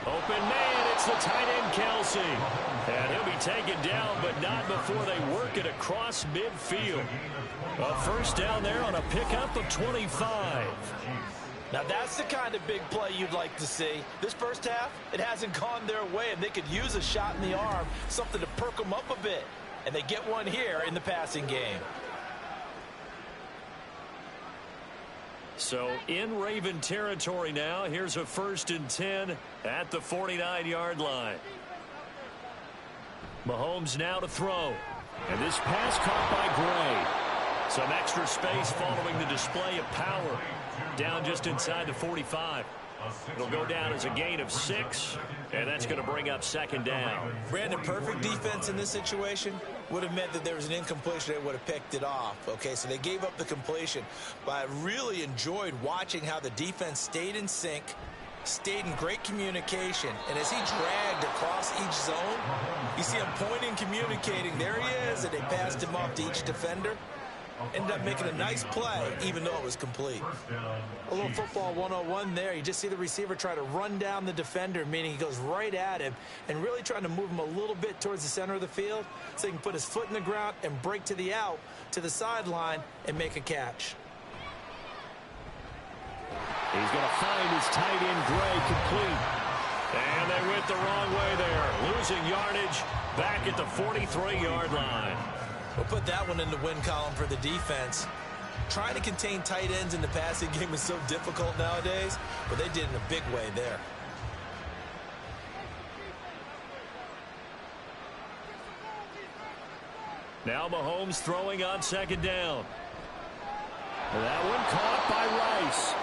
Open man, it's the tight end Kelsey. And he'll be taken down, but not before they work it across midfield. A first down there on a pickup of 25. Now that's the kind of big play you'd like to see. This first half, it hasn't gone their way, and they could use a shot in the arm, something to perk them up a bit. And they get one here in the passing game. So in Raven territory now, here's a 1st and 10 at the 49-yard line. Mahomes now to throw. And this pass caught by Gray. Some extra space following the display of power. Down just inside the 45. It'll go down as a gain of 6, and that's going to bring up 2nd down. Brandon, perfect defense in this situation would have meant that there was an incompletion. They would have picked it off. Okay, so they gave up the completion. But I really enjoyed watching how the defense stayed in sync, stayed in great communication. And as he dragged across each zone, you see him pointing, communicating. There he is, and they passed him off to each defender. Ended up making a nice play, even though it was complete. A little football 101 there. You just see the receiver try to run down the defender, meaning he goes right at him and really trying to move him a little bit towards the center of the field so he can put his foot in the ground and break to the out, to the sideline, and make a catch. He's going to find his tight end, Gray, complete. And they went the wrong way there. Losing yardage back at the 43-yard line. We'll put that one in the win column for the defense. Trying to contain tight ends in the passing game is so difficult nowadays, but they did it in a big way there. Now Mahomes throwing on 2nd down. That one caught by Rice.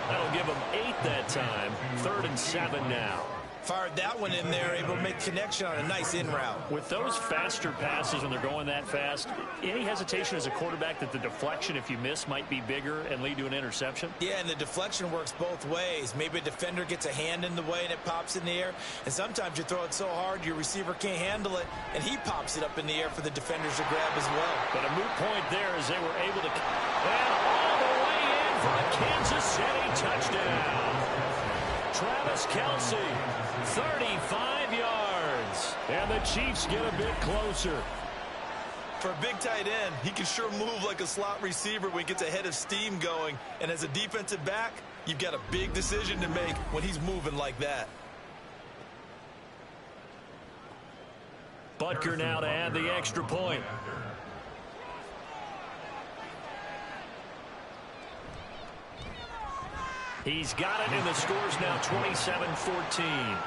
That'll give him 8 that time. 3rd and 7 now. Fired that one in there, able to make connection on a nice in route. With those faster passes when they're going that fast, any hesitation as a quarterback that the deflection, if you miss, might be bigger and lead to an interception? Yeah, and the deflection works both ways. Maybe a defender gets a hand in the way and it pops in the air. And sometimes you throw it so hard your receiver can't handle it, and he pops it up in the air for the defenders to grab as well. But a moot point there as they were able to... And all the way in for a Kansas City touchdown. Travis Kelce, 35 yards. And the Chiefs get a bit closer. For a big tight end, he can sure move like a slot receiver when he gets a head of steam going. And as a defensive back, you've got a big decision to make when he's moving like that. Butker now to add the extra point. He's got it, and the score's now 27-14.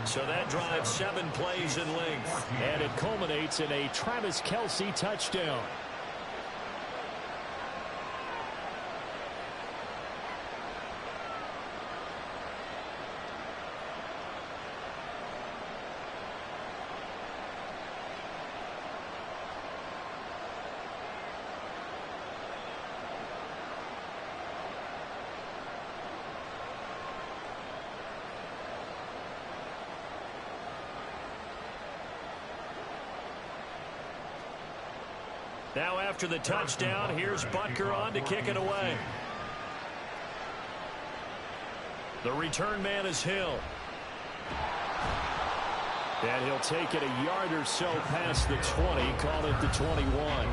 So that drives 7 plays in length. And it culminates in a Travis Kelce touchdown. Now after the touchdown, here's Butker on to kick it away. The return man is Hill. And he'll take it a yard or so past the 20, call it the 21.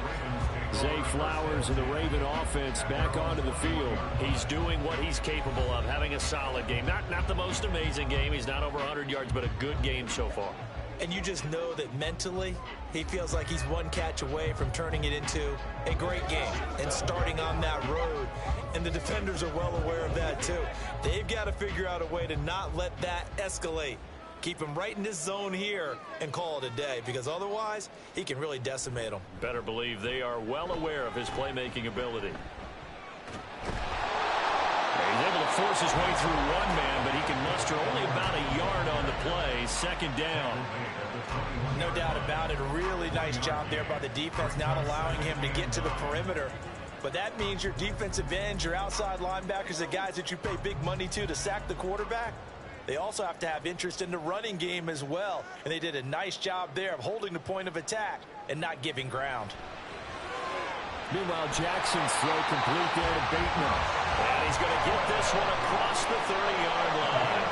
Zay Flowers and the Raven offense back onto the field. He's doing what he's capable of, having a solid game. Not the most amazing game. He's not over 100 yards, but a good game so far. And you just know that mentally, he feels like he's one catch away from turning it into a great game and starting on that road. And the defenders are well aware of that, too. They've got to figure out a way to not let that escalate Keep him right in this zone here and call it a day, because otherwise he can really decimate them. Better believe they are well aware of his playmaking ability. He's able to force his way through one man, but he can muster only about a yard on the play. Second down. No doubt about it. A really nice job there by the defense, not allowing him to get to the perimeter. But that means your defensive ends, your outside linebackers, the guys that you pay big money to sack the quarterback, they also have to have interest in the running game as well. And they did a nice job there of holding the point of attack and not giving ground. Meanwhile, Jackson's throw complete there to Bateman. And he's going to get this one across the 30-yard line.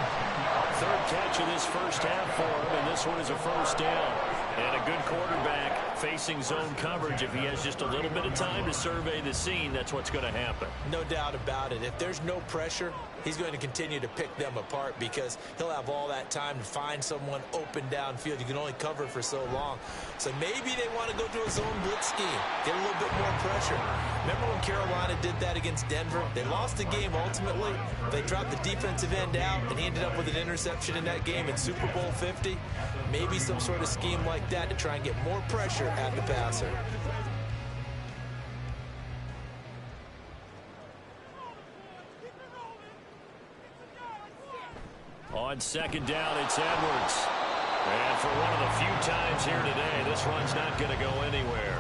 Third catch of this first half for him, and this one is a first down. And a good quarterback facing zone coverage. If he has just a little bit of time to survey the scene, that's what's going to happen. No doubt about it. If there's no pressure, he's going to continue to pick them apart because he'll have all that time to find someone open downfield. You can only cover for so long. So maybe they want to go to a zone blitz scheme, get a little bit more pressure. Remember when Carolina did that against Denver? They lost the game ultimately. They dropped the defensive end out, and he ended up with an interception in that game in Super Bowl 50. Maybe some sort of scheme like that to try and get more pressure at the passer. On second down, it's Edwards. And for one of the few times here today, this run's not going to go anywhere.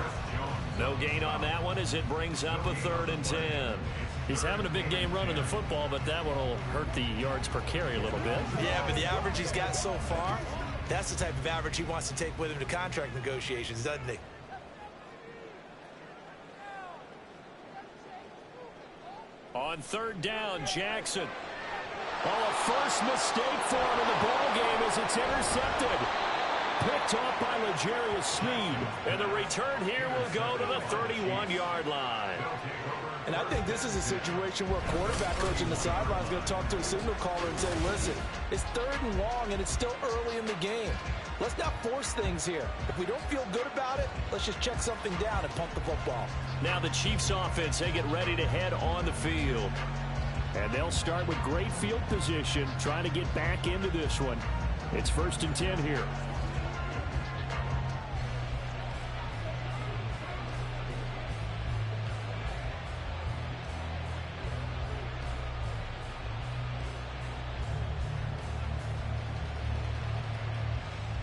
No gain on that one as it brings up a 3rd and 10. He's having a big game running the football, but that one will hurt the yards per carry a little bit. Yeah, but the average he's got so far, that's the type of average he wants to take with him to contract negotiations, doesn't he? On 3rd down, Jackson. Oh, a first mistake for him in the ball game as it's intercepted. Picked off by L'Jarius Sneed. And the return here will go to the 31-yard line. And I think this is a situation where quarterback coach in the sideline is going to talk to a signal caller and say, listen, it's 3rd and long and it's still early in the game. Let's not force things here. If we don't feel good about it, let's just check something down and punt the football. Now the Chiefs offense, they get ready to head on the field. And they'll start with great field position, trying to get back into this one. It's 1st and 10 here.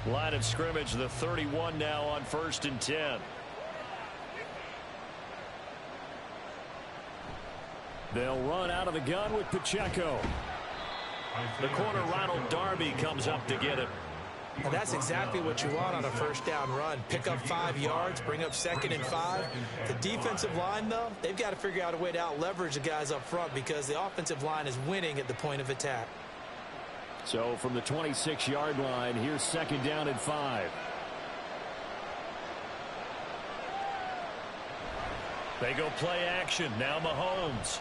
Line of scrimmage, the 31 now on 1st and 10. They'll run out of the gun with Pacheco. The corner, Ronald Darby, comes up to get it. And that's exactly what you want on a 1st down run. Pick up 5 yards, bring up 2nd and 5. The defensive line, though, they've got to figure out a way to out-leverage the guys up front because the offensive line is winning at the point of attack. So from the 26-yard line, here's 2nd down and 5. They go play action. Now Mahomes.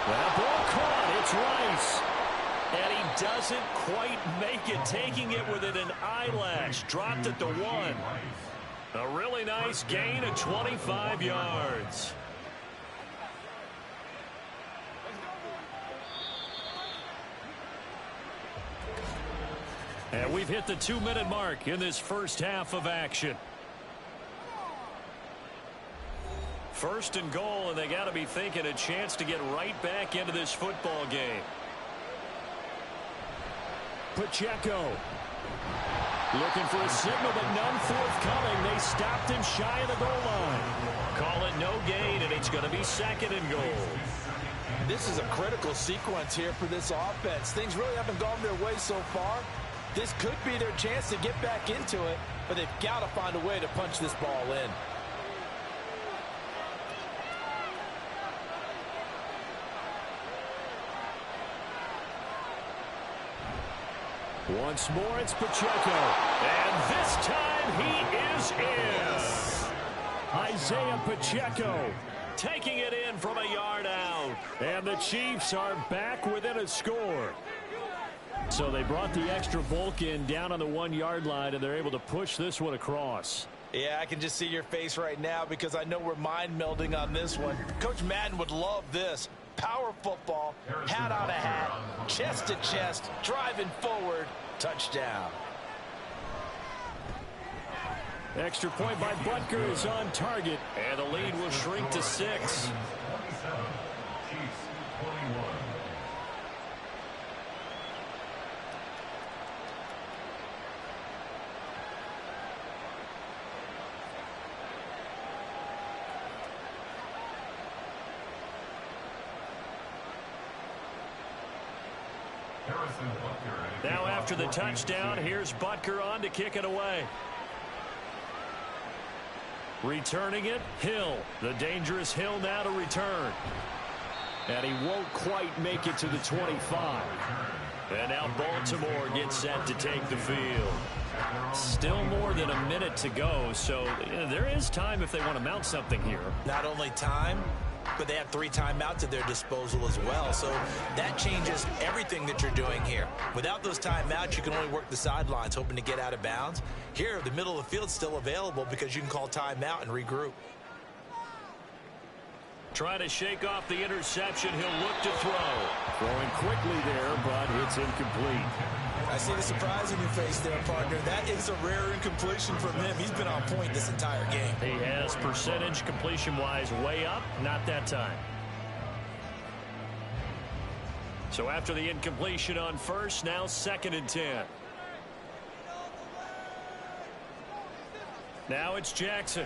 That ball caught. It's Rice. And he doesn't quite make it, taking it within an eyelash. Dropped at the 1. A really nice gain of 25 yards. And we've hit the 2-minute mark in this first half of action. 1st and goal, and they got to be thinking a chance to get right back into this football game. Pacheco. Looking for a signal, but none forthcoming. They stopped him shy of the goal line. Call it no gain, and it's going to be 2nd and goal. This is a critical sequence here for this offense. Things really haven't gone their way so far. This could be their chance to get back into it, but they've got to find a way to punch this ball in. Once more, it's Pacheco. And this time, he is in. Isaiah Pacheco taking it in from a yard out. And the Chiefs are back within a score. So they brought the extra bulk in down on the 1-yard line, and they're able to push this one across. Yeah, I can just see your face right now because I know we're mind melding on this one. Coach Madden would love this. Power football, hat on a hat, chest to chest, driving forward, touchdown. Extra point by Butker is on target, and the lead will shrink to 6. Now after the touchdown, here's Butker on to kick it away. Returning it, Hill. The dangerous Hill now to return. And he won't quite make it to the 25. And now Baltimore gets set to take the field. Still more than a minute to go, so there is time if they want to mount something here. Not only time, but they have 3 timeouts at their disposal as well. So that changes everything that you're doing here. Without those timeouts, you can only work the sidelines, hoping to get out of bounds. Here, the middle of the field's still available because you can call timeout and regroup. Trying to shake off the interception. He'll look to throw. Throwing quickly there, but it's incomplete. I see the surprise in your face there, partner. That is a rare incompletion from him. He's been on point this entire game. He has percentage completion-wise way up. Not that time. So after the incompletion on first, now 2nd and 10. Now it's Jackson.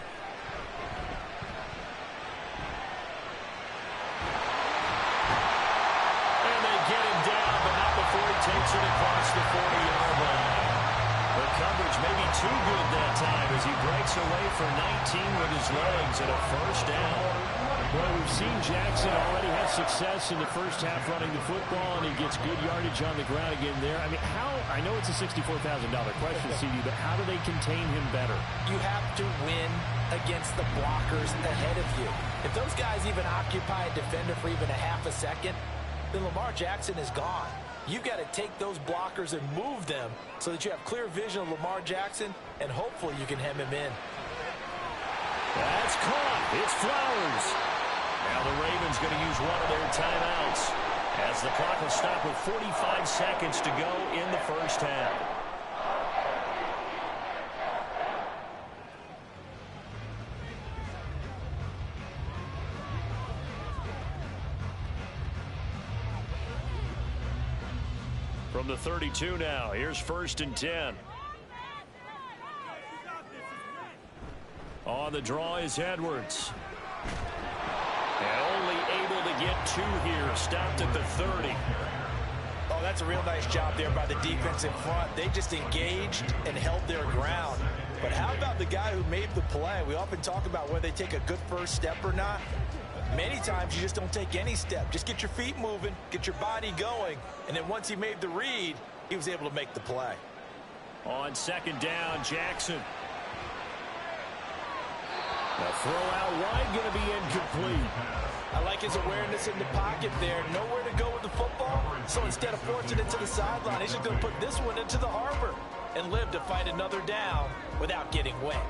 And they get him down, but not before he takes it across the 40-yard line. The coverage may be too good that time as he breaks away for 19 with his legs and a first down. Well, we've seen Jackson already have success in the first half running the football, and he gets good yardage on the ground again there. I mean, I know it's a $64,000 question, CD, but how do they contain him better? You have to win against the blockers ahead of you. If those guys even occupy a defender for even a half a second, then Lamar Jackson is gone. You've got to take those blockers and move them so that you have clear vision of Lamar Jackson, and hopefully you can hem him in. That's caught. It's Flowers. Now the Ravens going to use one of their timeouts as the clock will stop with 45 seconds to go in the first half. From the 32 now, here's 1st and 10. On the draw is Edwards. And only able to get 2 here. Stopped at the 30. Oh, that's a real nice job there by the defense in front. They just engaged and held their ground. But how about the guy who made the play? We often talk about whether they take a good first step or not. Many times you just don't take any step. Just get your feet moving, get your body going, and then once he made the read, he was able to make the play. On 2nd down, Jackson. The throw out wide going to be incomplete. I like his awareness in the pocket there. Nowhere to go with the football. So instead of forcing it to the sideline, he's just going to put this one into the harbor and live to find another down without getting wet.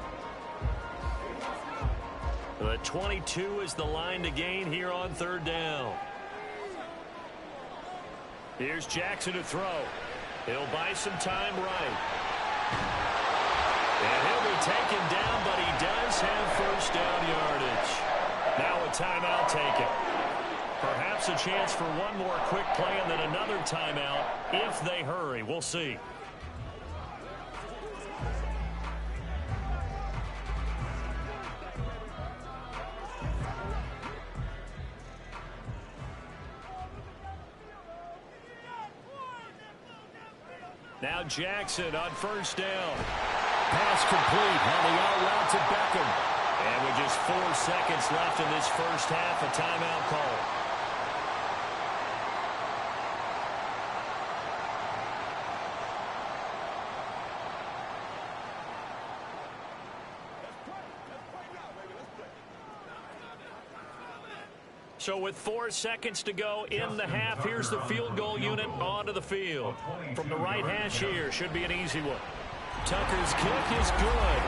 The 22 is the line to gain here on 3rd down. Here's Jackson to throw. He'll buy some time right. And he'll be taken down, but he does have first down yardage. Now a timeout taken. Perhaps a chance for one more quick play and then another timeout if they hurry. We'll see. Now Jackson on 1st down. Pass complete on the out route to Beckham. And with just 4 seconds left in this first half, a timeout call. So with 4 seconds to go in the half, here's the field goal unit onto the field. From the right hash here, should be an easy one. Tucker's kick is good.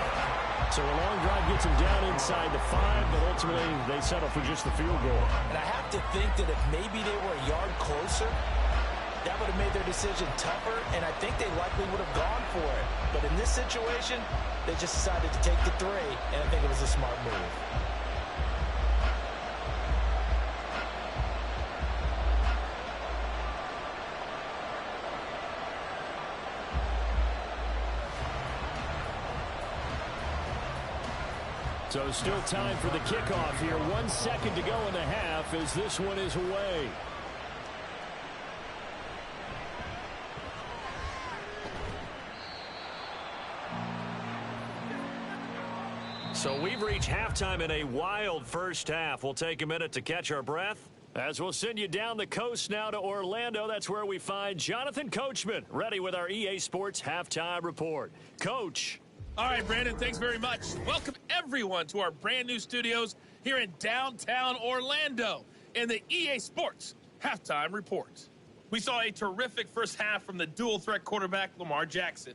So a long drive gets him down inside the 5, but ultimately they settle for just the field goal. And I have to think that if maybe they were a yard closer, that would decision tougher, and I think they likely would have gone for it. But in this situation, they just decided to take the 3, and I think it was a smart move. So still time for the kickoff here. 1 second to go in the half as this one is away. So we've reached halftime in a wild first half. We'll take a minute to catch our breath as we'll send you down the coast now to Orlando. That's where we find Jonathan Coachman ready with our EA Sports Halftime Report. Coach. All right, Brandon, thanks very much. Welcome, everyone, to our brand-new studios here in downtown Orlando in the EA Sports Halftime Report. We saw a terrific first half from the dual-threat quarterback, Lamar Jackson.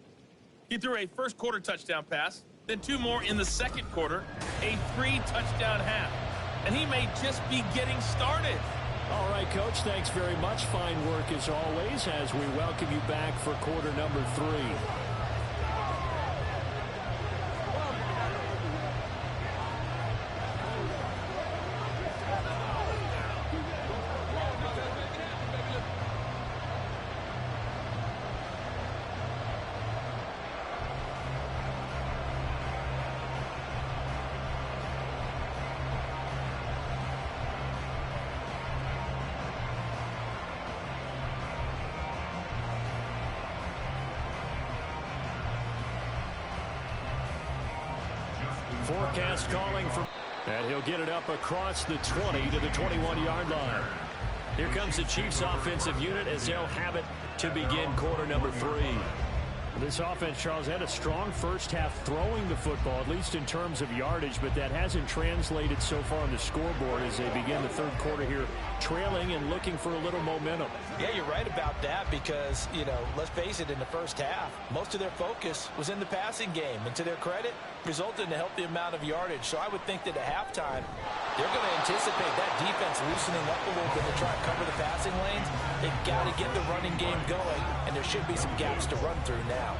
He threw a first-quarter touchdown pass, then 2 more in the second quarter, a 3-touchdown half. And he may just be getting started. All right, Coach, thanks very much. Fine work as always as we welcome you back for quarter number 3. Forecast calling for, and he'll get it up across the 20 to the 21-yard line. Here comes the Chiefs offensive unit as they'll have it to begin quarter number 3. This offense, Charles, had a strong first half throwing the football, at least in terms of yardage, but that hasn't translated so far on the scoreboard as they begin the third quarter here, trailing and looking for a little momentum. Yeah, you're right about that because, let's face it, in the first half, most of their focus was in the passing game. And to their credit, resulted in a healthy amount of yardage. So I would think that at halftime, they're going to anticipate that defense loosening up a little bit to try and cover the passing lanes. They've got to get the running game going, and there should be some gaps to run through now.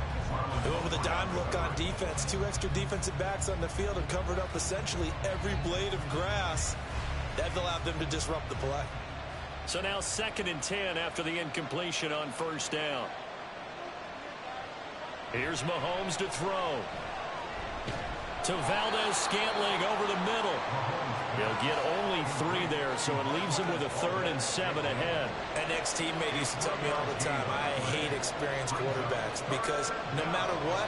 With a dime look on defense, 2 extra defensive backs on the field and covered up essentially every blade of grass. That allowed them to disrupt the play. So now 2nd and 10 after the incompletion on first down. Here's Mahomes to throw. To Valdez-Scantling over the middle. He'll get only 3 there, so it leaves him with a 3rd and 7 ahead. An ex-teammate used to tell me all the time, I hate experienced quarterbacks because no matter what,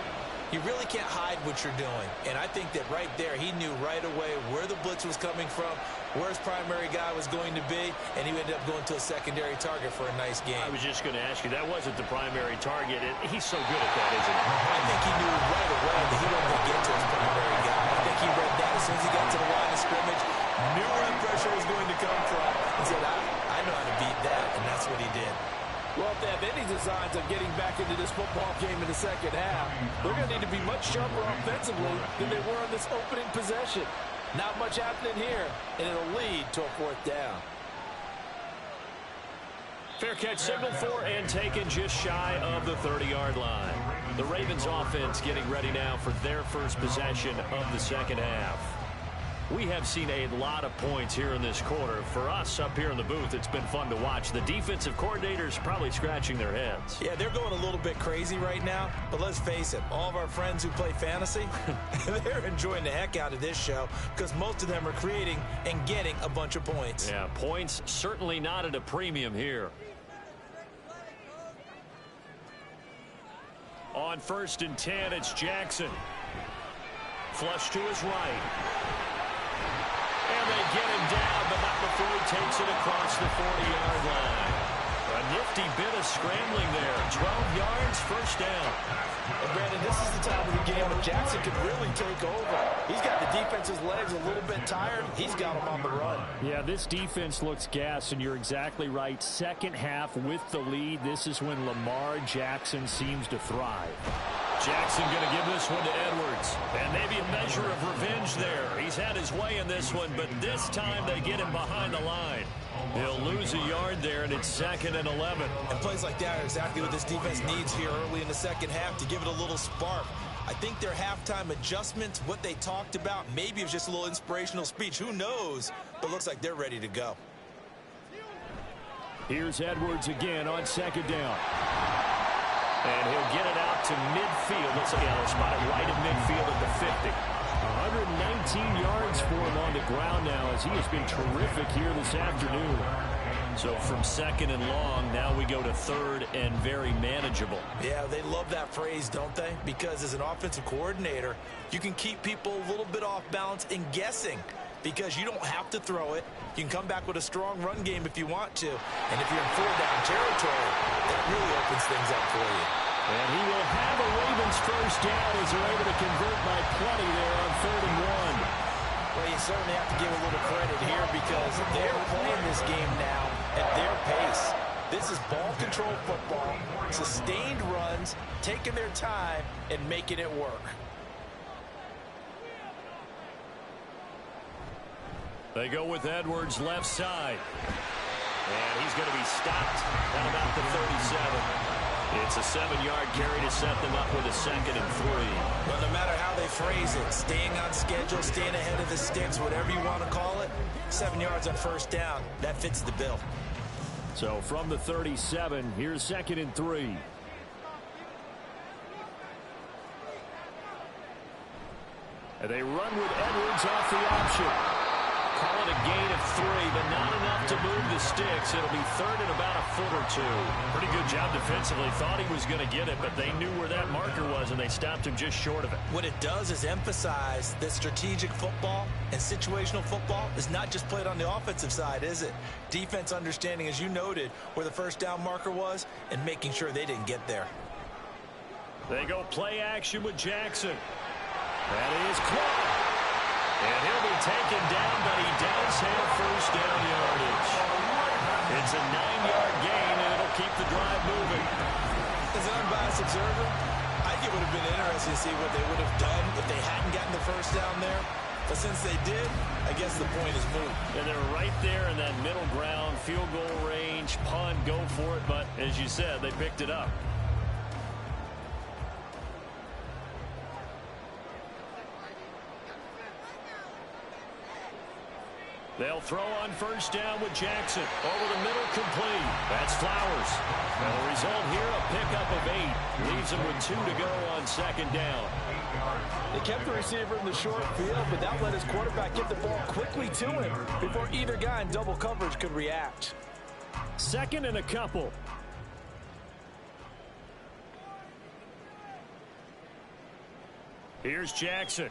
you really can't hide what you're doing. And I think that right there, he knew right away where the blitz was coming from, where his primary guy was going to be, and he ended up going to a secondary target for a nice game. I was just going to ask you, that wasn't the primary target. He's so good at that, isn't he? I think he knew right away that he wasn't going to get to his primary guy. I think he read that as soon as he got to the line of scrimmage, knew where the pressure was going to come from, and said, I know how to beat that, and that's what he did. Well, if they have any designs of getting back into this football game in the second half, they're going to need to be much sharper offensively than they were on this opening possession. Not much happening here, and it'll lead to a 4th down. Fair catch signaled for and taken just shy of the 30-yard line. The Ravens offense getting ready now for their first possession of the second half. We have seen a lot of points here in this quarter. For us up here in the booth, it's been fun to watch. The defensive coordinators probably scratching their heads. Yeah, they're going a little bit crazy right now, but let's face it, all of our friends who play fantasy, they're enjoying the heck out of this show because most of them are creating and getting a bunch of points. Yeah, points certainly not at a premium here. On 1st and 10, it's Jackson. Flush to his right. And they get him down, but not before he takes it across the 40-yard line. A nifty bit of scrambling there. 12 yards, first down. And Brandon, this is the time of the game where Jackson can really take over. He's got the defense's legs a little bit tired. He's got them on the run. Yeah, this defense looks gassed, and you're exactly right. Second half with the lead, this is when Lamar Jackson seems to thrive. Jackson going to give this one to Edwards. And maybe a measure of revenge there. He's had his way in this one, but this time they get him behind the line. He'll lose a yard there, and it's 2nd and 11. And plays like that are exactly what this defense needs here early in the second half to give it a little spark. I think their halftime adjustments, what they talked about, maybe it was just a little inspirational speech. Who knows? But looks like they're ready to go. Here's Edwards again on 2nd down. And he'll get it out to midfield. Looks like they'll spot it right at midfield at the 50. 119 yards for him on the ground now as he has been terrific here this afternoon. So from 2nd and long, now we go to 3rd and very manageable. Yeah, they love that phrase, don't they? Because as an offensive coordinator, you can keep people a little bit off balance and guessing because you don't have to throw it. You can come back with a strong run game if you want to. And if you're in 4-down territory, that really opens things up for you. And he will have a Ravens first down as they're able to convert by plenty there on 3rd and 1. Well, you certainly have to give a little credit here because they're playing this game now at their pace. This is ball control football, sustained runs, taking their time and making it work. They go with Edwards left side. And he's going to be stopped at about the 37. It's a 7-yard carry to set them up with a 2nd and 3. Well, no matter how they phrase it, staying on schedule, staying ahead of the sticks, whatever you want to call it, 7 yards on first down, that fits the bill. So from the 37, here's 2nd and 3. And they run with Edwards off the option. Call it a gain of 3, but not enough to move the sticks. It'll be 3rd and about a foot or 2. Pretty good job defensively. Thought he was going to get it, but they knew where that marker was, and they stopped him just short of it. What it does is emphasize that strategic football and situational football is not just played on the offensive side, is it? Defense understanding, as you noted, where the first down marker was and making sure they didn't get there. They go play action with Jackson. That is caught. And he'll be taken down, but he does have first down yardage. It's a 9-yard gain, and it'll keep the drive moving. As an unbiased observer, I think it would have been interesting to see what they would have done if they hadn't gotten the first down there. But since they did, I guess the point is moot. And they're right there in that middle ground, field goal range, punt, go for it. But as you said, they picked it up. They'll throw on first down with Jackson. Over the middle, complete. That's Flowers. And the result here, a pickup of 8. Leaves them with 2 to go on 2nd down. They kept the receiver in the short field, but that let his quarterback get the ball quickly to him before either guy in double coverage could react. 2nd and a couple. Here's Jackson.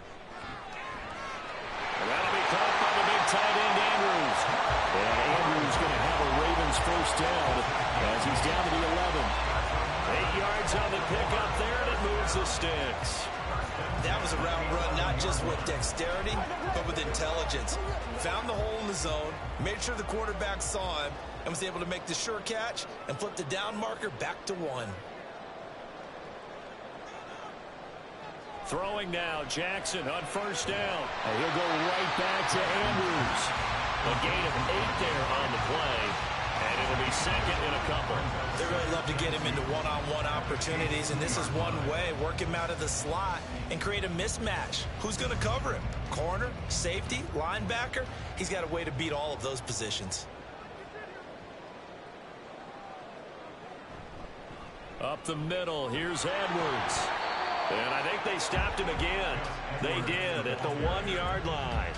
And that'll be caught by the big tight end, Andrews. And Andrews going to have a Ravens first down as he's down to the 11. 8 yards on the pickup there, and it moves the sticks. That was a route run, not just with dexterity, but with intelligence. Found the hole in the zone, made sure the quarterback saw him, and was able to make the sure catch and flip the down marker back to 1. Throwing now, Jackson on first down. And he'll go right back to Andrews. A gain of 8 there on the play. And it'll be 2nd and a couple. They really love to get him into one-on-one opportunities, and this is one way. Work him out of the slot and create a mismatch. Who's going to cover him? Corner, safety, linebacker? He's got a way to beat all of those positions. Up the middle, here's Edwards. And I think they stopped him again. They did at the 1-yard line.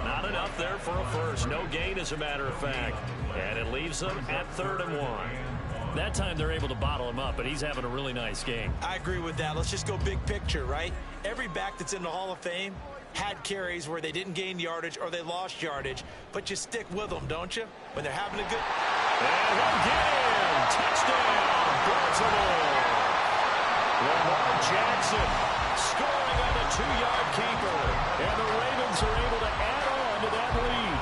Not enough there for a first. No gain, as a matter of fact. And it leaves them at 3rd and 1. That time they're able to bottle him up, but he's having a really nice game. I agree with that. Let's just go big picture, right? Every back that's in the Hall of Fame had carries where they didn't gain yardage or they lost yardage, but you stick with them, don't you? When they're having a good... And again, touchdown, Baltimore. Lamar Jackson scoring on a 2-yard keeper. And the Ravens are able to add on to that lead.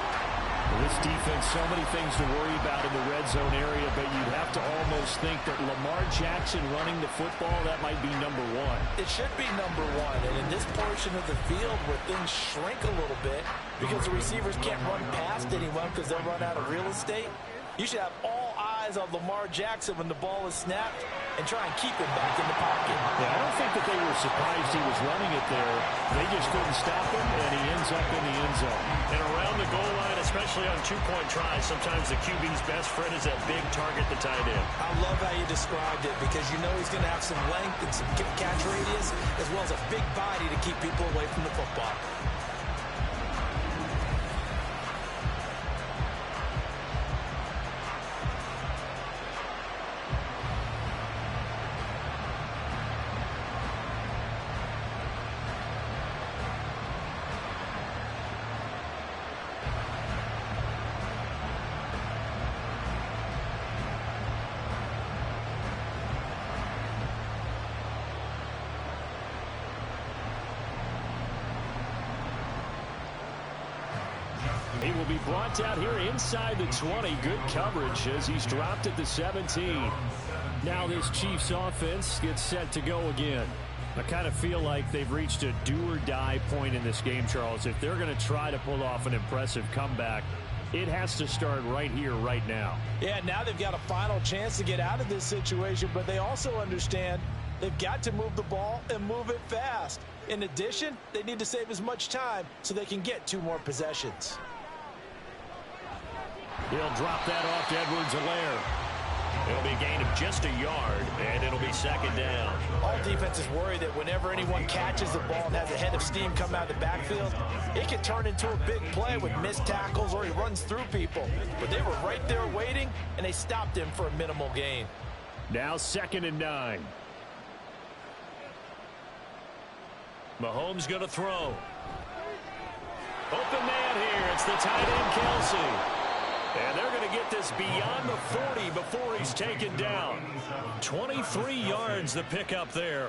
This defense, so many things to worry about in the red zone area, but you'd have to almost think that Lamar Jackson running the football, that might be number one. It should be number one, and in this portion of the field where things shrink a little bit because the receivers can't run past anyone because they'll run out of real estate, you should have all eyes on Lamar Jackson when the ball is snapped and try and keep him back in the pocket. Yeah, I don't think that they were surprised he was running it there. They just couldn't stop him, and he ends up in the end zone. And around the goal line, especially on two-point tries, sometimes the QB's best friend is that big target, the tight end. I love how you described it because you know he's going to have some length and some catch radius as well as a big body to keep people away from the football. He will be brought down here inside the 20. Good coverage as he's dropped at the 17. Now this Chiefs offense gets set to go again. I kind of feel like they've reached a do-or-die point in this game, Charles. If they're going to try to pull off an impressive comeback, it has to start right here, right now. Yeah, now they've got a final chance to get out of this situation, but they also understand they've got to move the ball and move it fast. In addition, they need to save as much time so they can get 2 more possessions. He'll drop that off to Edwards-Helaire. It'll be a gain of just a yard, and it'll be second down. All defenses worry that whenever anyone catches the ball and has a head of steam come out of the backfield, it can turn into a big play with missed tackles or he runs through people. But they were right there waiting, and they stopped him for a minimal gain. Now 2nd and 9. Mahomes going to throw. Open man here. It's the tight end, Kelsey. And they're going to get this beyond the 40 before he's taken down. 23 yards the pickup there.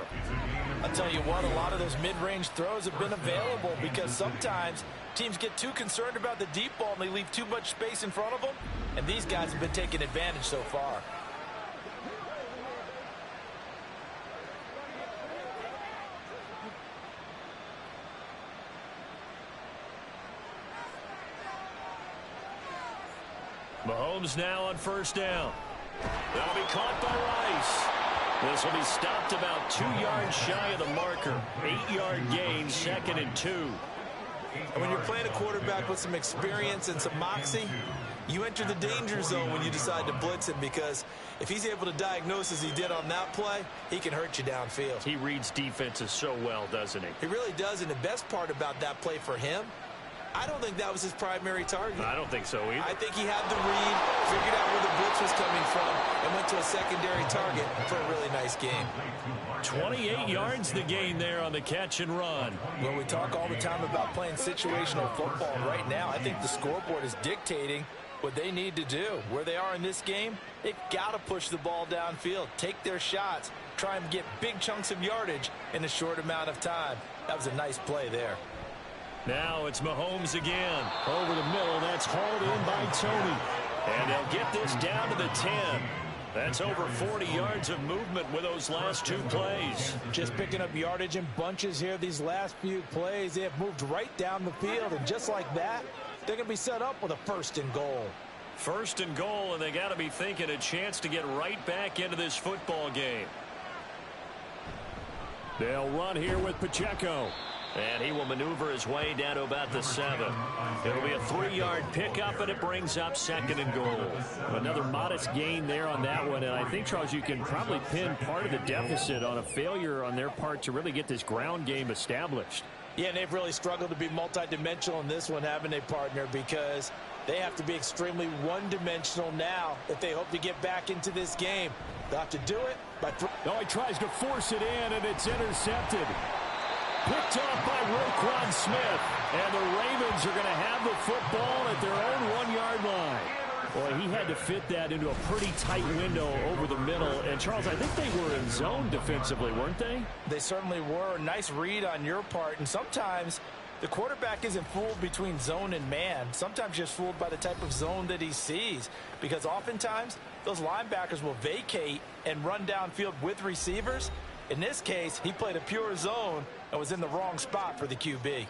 I'll tell you what, a lot of those mid-range throws have been available because sometimes teams get too concerned about the deep ball and they leave too much space in front of them. And these guys have been taking advantage so far. Mahomes now on 1st down. That'll be caught by Rice. This will be stopped about 2 yards shy of the marker. 8-yard gain, 2nd and 2. And when you're playing a quarterback with some experience and some moxie, you enter the danger zone when you decide to blitz him because if he's able to diagnose as he did on that play, he can hurt you downfield. He reads defenses so well, doesn't he? He really does, and the best part about that play for him, I don't think that was his primary target. I don't think so either. I think he had the read, figured out where the blitz was coming from, and went to a secondary target for a really nice game. 28 yards the gain there on the catch and run. Well, we talk all the time about playing situational football. Right now, I think the scoreboard is dictating what they need to do. Where they are in this game, they've got to push the ball downfield, take their shots, try and get big chunks of yardage in a short amount of time. That was a nice play there. Now it's Mahomes again. Over the middle, that's hauled in by Tony. And they'll get this down to the 10. That's over 40 yards of movement with those last 2 plays. Just picking up yardage in bunches here these last few plays. They have moved right down the field, and just like that, they're going to be set up with a 1st and goal. 1st and goal, and they got to be thinking a chance to get right back into this football game. They'll run here with Pacheco. And he will maneuver his way down to about the 7. It'll be a 3-yard pickup, and it brings up 2nd and goal. Another modest gain there on that one, and I think, Charles, you can probably pin part of the deficit on a failure on their part to really get this ground game established. Yeah, and they've really struggled to be multidimensional in this one, haven't they, partner? Because they have to be extremely one-dimensional now if they hope to get back into this game. They'll have to do it by... Oh, he tries to force it in, and it's intercepted. Picked off by Roquan Smith. And the Ravens are going to have the football at their own 1-yard line. Boy, he had to fit that into a pretty tight window over the middle. And, Charles, I think they were in zone defensively, weren't they? They certainly were. Nice read on your part. And sometimes The quarterback isn't fooled between zone and man. Sometimes just fooled by the type of zone that he sees, because oftentimes those linebackers will vacate and run downfield with receivers. In this case, he played a pure zone and was in the wrong spot for the QB.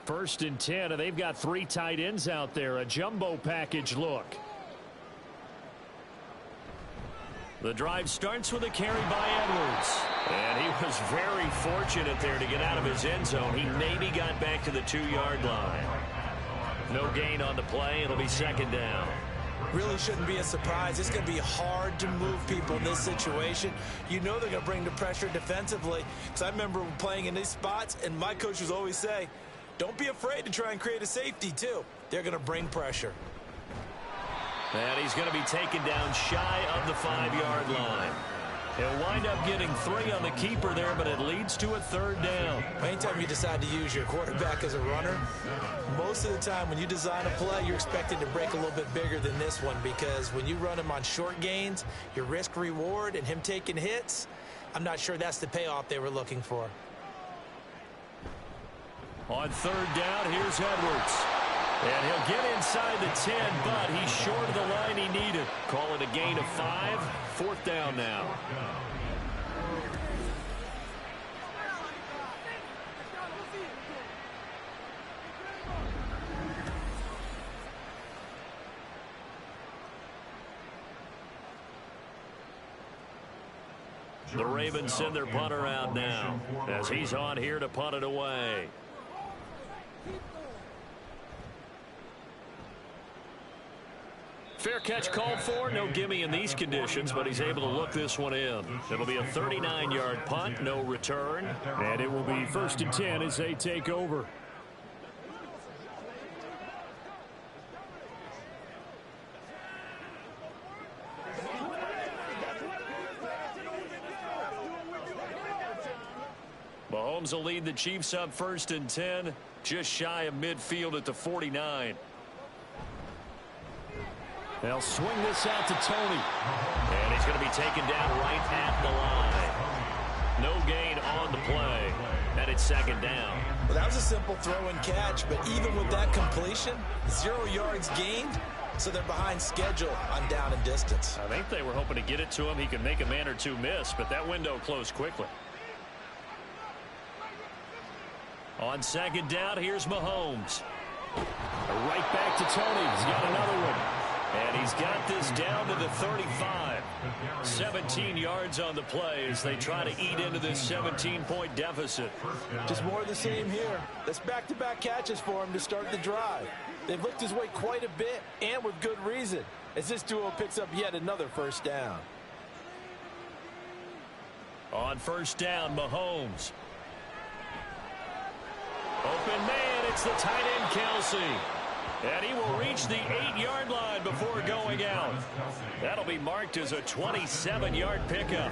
First and 10, and they've got 3 tight ends out there. A jumbo package look. The drive starts with a carry by Edwards. And he was very fortunate there to get out of his end zone. He maybe got back to the 2-yard line. No gain on the play. It'll be second down. Really shouldn't be a surprise. It's going to be hard to move people in this situation. You know they're going to bring the pressure defensively. Because I remember playing in these spots, and my coach was always saying, don't be afraid to try and create a safety, too. They're going to bring pressure. And he's going to be taken down shy of the 5-yard line. He'll wind up getting 3 on the keeper there, but it leads to a third down. Anytime you decide to use your quarterback as a runner, most of the time when you design a play, you're expected to break a little bit bigger than this one, because when you run him on short gains, your risk-reward and him taking hits, I'm not sure that's the payoff they were looking for. On third down, here's Edwards. And he'll get inside the 10, but he's short of the line he needed. Call it a gain of 5. Fourth down now. The Ravens send their punter out now as he's on here to punt it away. Fair catch called for. No gimme in these conditions, but he's able to look this one in. It'll be a 39-yard punt, no return. And it will be first and 10 as they take over. Mahomes will lead the Chiefs up first and 10, just shy of midfield at the 49. They'll swing this out to Tony. And he's going to be taken down right at the line. No gain on the play. And it's second down. Well, that was a simple throw and catch, but even with that completion, 0 yards gained, so they're behind schedule on down and distance. I think they were hoping to get it to him. He could make a man or two miss, but that window closed quickly. On second down, here's Mahomes. Right back to Tony. He's got another one. And he's got this down to the 35. 17 yards on the play as they try to eat into this 17-point deficit. Just more of the same here. That's back-to-back catches for him to start the drive. They've looked his way quite a bit, and with good reason, as this duo picks up yet another first down. On first down, Mahomes. Open man, it's the tight end, Kelsey. And he will reach the 8-yard line before going out. That'll be marked as a 27-yard pickup.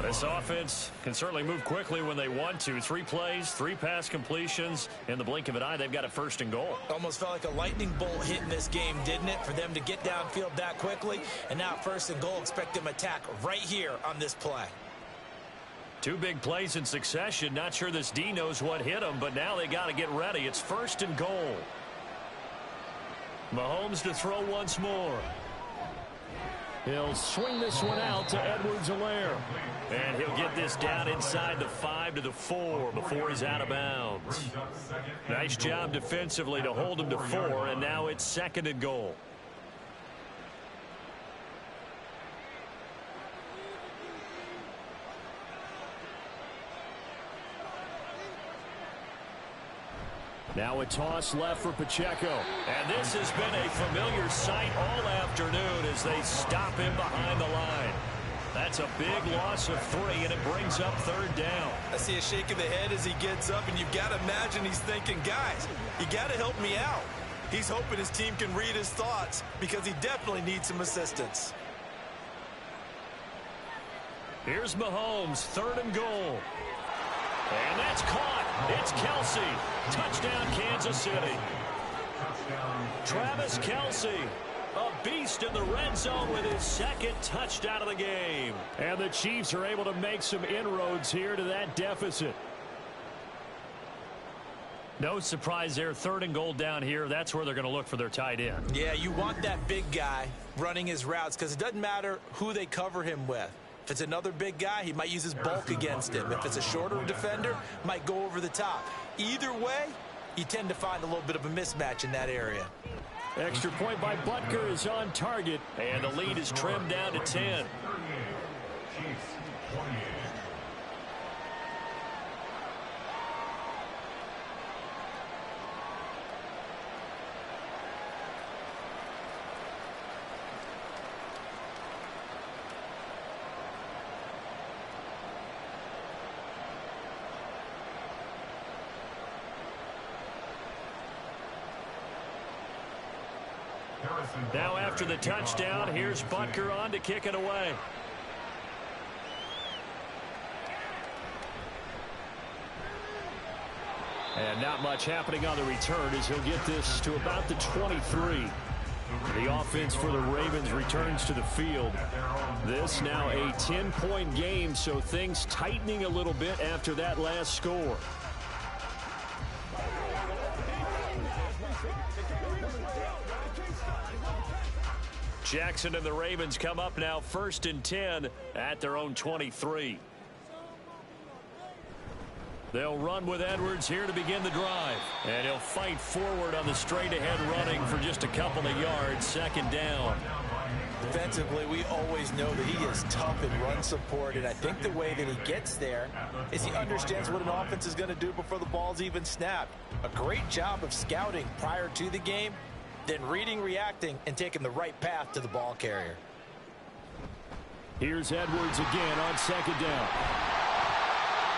This offense can certainly move quickly when they want to. 3 plays, 3 pass completions. In the blink of an eye, they've got a first and goal. Almost felt like a lightning bolt hit in this game, didn't it? For them to get downfield that quickly. And now first and goal, expect them to attack right here on this play. 2 big plays in succession. Not sure this D knows what hit him, but now they got to get ready. It's first and goal. Mahomes to throw once more. He'll swing this one out to Edwards-Helaire. And he'll get this down inside the 5 to the 4 before he's out of bounds. Nice job defensively to hold him to 4, and now it's second and goal. Now a toss left for Pacheco. And this has been a familiar sight all afternoon as they stop him behind the line. That's a big loss of 3, and it brings up third down. I see a shake of the head as he gets up, and you've got to imagine he's thinking, guys, you got to help me out. He's hoping his team can read his thoughts because he definitely needs some assistance. Here's Mahomes, third and goal. And that's caught. It's Kelsey. Touchdown, Kansas City. Travis Kelce, a beast in the red zone with his second touchdown of the game. And the Chiefs are able to make some inroads here to that deficit. No surprise there, 3rd and goal down here. That's where they're going to look for their tight end. Yeah, you want that big guy running his routes because it doesn't matter who they cover him with. If it's another big guy, he might use his bulk against him. If it's a shorter defender, might go over the top. Either way, you tend to find a little bit of a mismatch in that area. Extra point by Butker is on target, and the lead is trimmed down to 10. Now after the touchdown, here's Butker on to kick it away. And not much happening on the return as he'll get this to about the 23. The offense for the Ravens returns to the field. This now a 10-point game, so things tightening a little bit after that last score. Jackson and the Ravens come up now 1st and 10 at their own 23. They'll run with Edwards here to begin the drive. And he'll fight forward on the straight-ahead running for just a couple of yards, 2nd down. Defensively, we always know that he is tough in run support, and I think the way that he gets there is he understands what an offense is going to do before the ball's even snapped. A great job of scouting prior to the game, then reading, reacting, and taking the right path to the ball carrier. Here's Edwards again on 2nd down.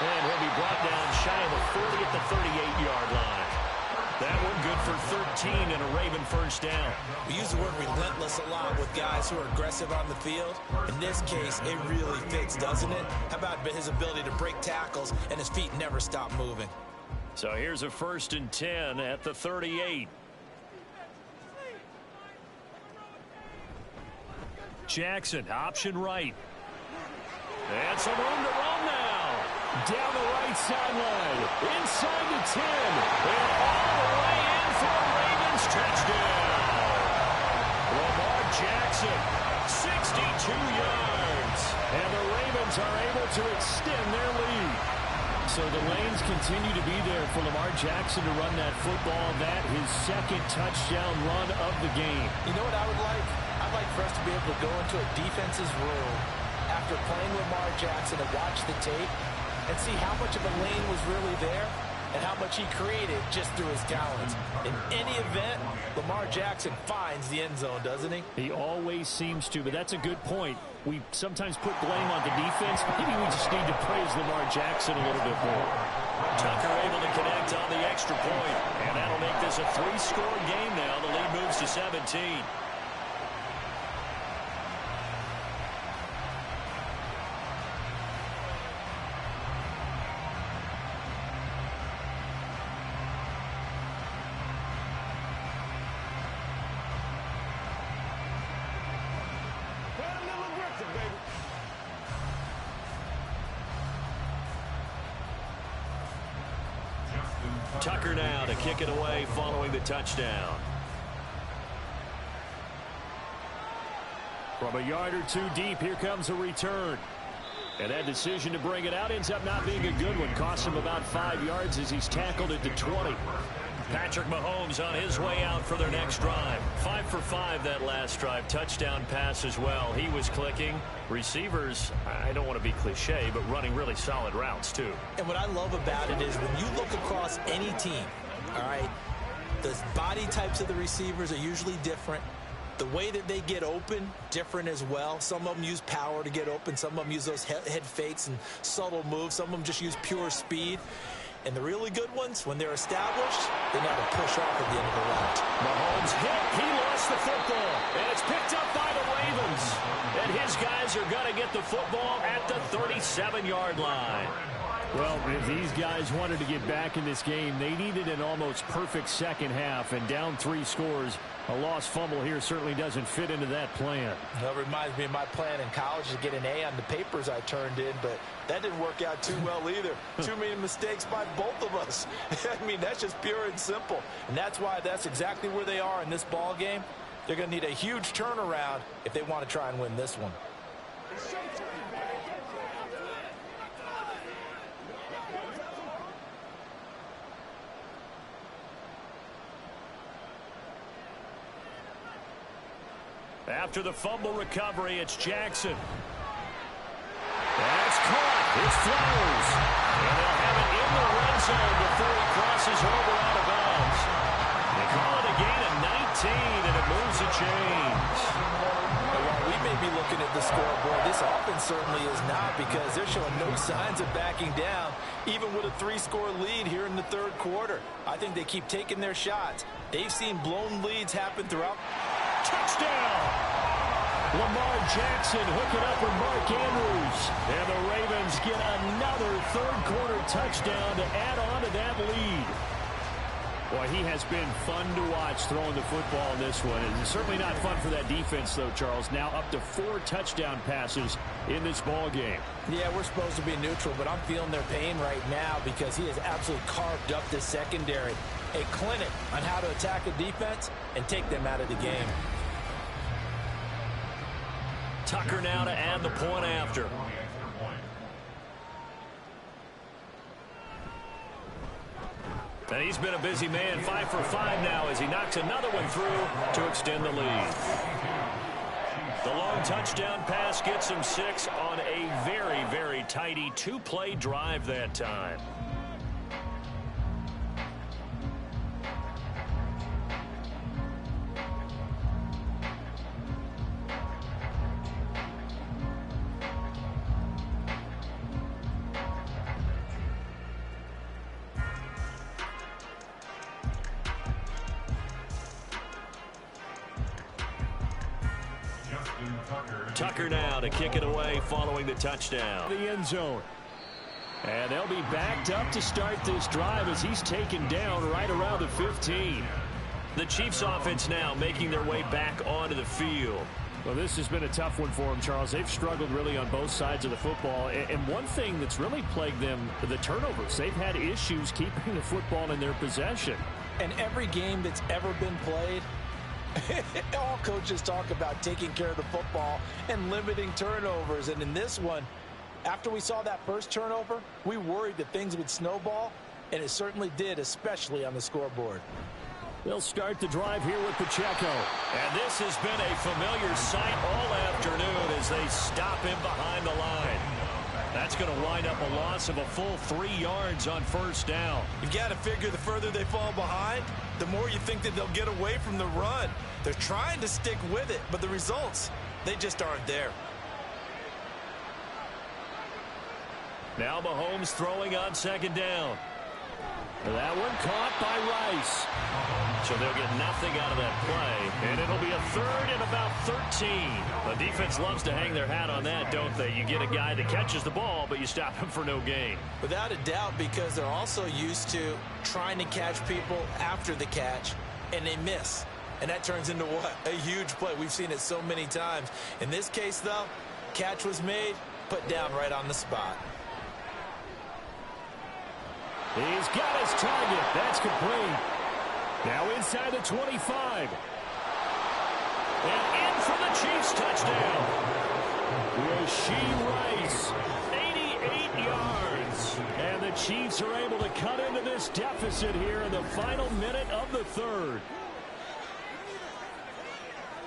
And he'll be brought down shy of the 40 at the 38-yard line. That one good for 13 and a Raven 1st down. We use the word relentless a lot with guys who are aggressive on the field. In this case, it really fits, doesn't it? How about his ability to break tackles and his feet never stop moving? So here's a 1st and 10 at the 38. Jackson, option right. And some room to run now. Down the right sideline. Inside the 10. And all the way in for a Ravens touchdown. Lamar Jackson, 62 yards. And the Ravens are able to extend their lead. So the lanes continue to be there for Lamar Jackson to run that football. That his 2nd touchdown run of the game. You know what I would like? I'd like for us to be able to go into a defense's room after playing Lamar Jackson and watch the tape and see how much of a lane was really there and how much he created just through his talents. In any event, Lamar Jackson finds the end zone, doesn't he? He always seems to, but that's a good point. We sometimes put blame on the defense. Maybe we just need to praise Lamar Jackson a little bit more. Tucker able to connect on the extra point, and that'll make this a 3-score game now. The lead moves to 17. Tucker now to kick it away following the touchdown. From a yard or two deep, here comes a return. And that decision to bring it out ends up not being a good one. Costs him about 5 yards as he's tackled at the 20. Patrick Mahomes on his way out for their next drive. 5 for 5 that last drive. Touchdown pass as well. He was clicking. Receivers, I don't want to be cliche, but running really solid routes too. And what I love about it is when you look across any team, all right, the body types of the receivers are usually different. The way that they get open, different as well. Some of them use power to get open. Some of them use those head fakes and subtle moves. Some of them just use pure speed. And the really good ones, when they're established, they know how to push off at the end of the route. Mahomes hit. He lost the football. And it's picked up by the Ravens. And his guys are going to get the football at the 37-yard line. Well, if these guys wanted to get back in this game, they needed an almost perfect second half, and down 3 scores. A lost fumble here certainly doesn't fit into that plan. That reminds me of my plan in college to get an A on the papers I turned in, but that didn't work out too well either. Too many mistakes by both of us. I mean, that's just pure and simple. And that's why that's exactly where they are in this ball game. They're going to need a huge turnaround if they want to try and win this one. After the fumble recovery, it's Jackson. That's caught. It's Flowers. And they'll have it in the red zone before he crosses over out of bounds. They call it a gain of 19, and it moves the chains. And while we may be looking at the scoreboard, this offense certainly is not, because they're showing no signs of backing down, even with a 3-score lead here in the third quarter. I think they keep taking their shots. They've seen blown leads happen throughout. Touchdown! Lamar Jackson hooking up with Mark Andrews. And the Ravens get another third-quarter touchdown to add on to that lead. Boy, he has been fun to watch throwing the football in this one. It's certainly not fun for that defense, though, Charles. Now up to 4 touchdown passes in this ball game. Yeah, we're supposed to be neutral, but I'm feeling their pain right now because he has absolutely carved up this secondary. A clinic on how to attack a defense and take them out of the game. Tucker now to add the point after. And he's been a busy man, 5 for 5 now as he knocks another one through to extend the lead. The long touchdown pass gets him 6 on a very, very tidy 2-play drive that time. Tucker now to kick it away following the touchdown. The end zone. And they'll be backed up to start this drive as he's taken down right around the 15. The Chiefs offense now making their way back onto the field. Well, this has been a tough one for them, Charles. They've struggled really on both sides of the football. And one thing that's really plagued them, the turnovers. They've had issues keeping the football in their possession. And every game that's ever been played, all coaches talk about taking care of the football and limiting turnovers. And in this one, after we saw that first turnover, we worried that things would snowball, and it certainly did, especially on the scoreboard. They'll start the drive here with Pacheco. And this has been a familiar sight all afternoon as they stop him behind the line. That's going to wind up a loss of a full 3 yards on first down. You've got to figure the further they fall behind, the more you think that they'll get away from the run. They're trying to stick with it, but the results, they just aren't there. Now Mahomes throwing on second down. That one caught by Rice. So they'll get nothing out of that play, and it'll be a 3rd and about 13. The defense loves to hang their hat on that, don't they? You get a guy that catches the ball, but you stop him for no gain. Without a doubt, because they're also used to trying to catch people after the catch, and they miss. And that turns into what? A huge play. We've seen it so many times. In this case, though, catch was made, put down right on the spot. He's got his target. That's complete. Now inside the 25. And in for the Chiefs touchdown. Rashee Rice, 88 yards. And the Chiefs are able to cut into this deficit here in the final minute of the third.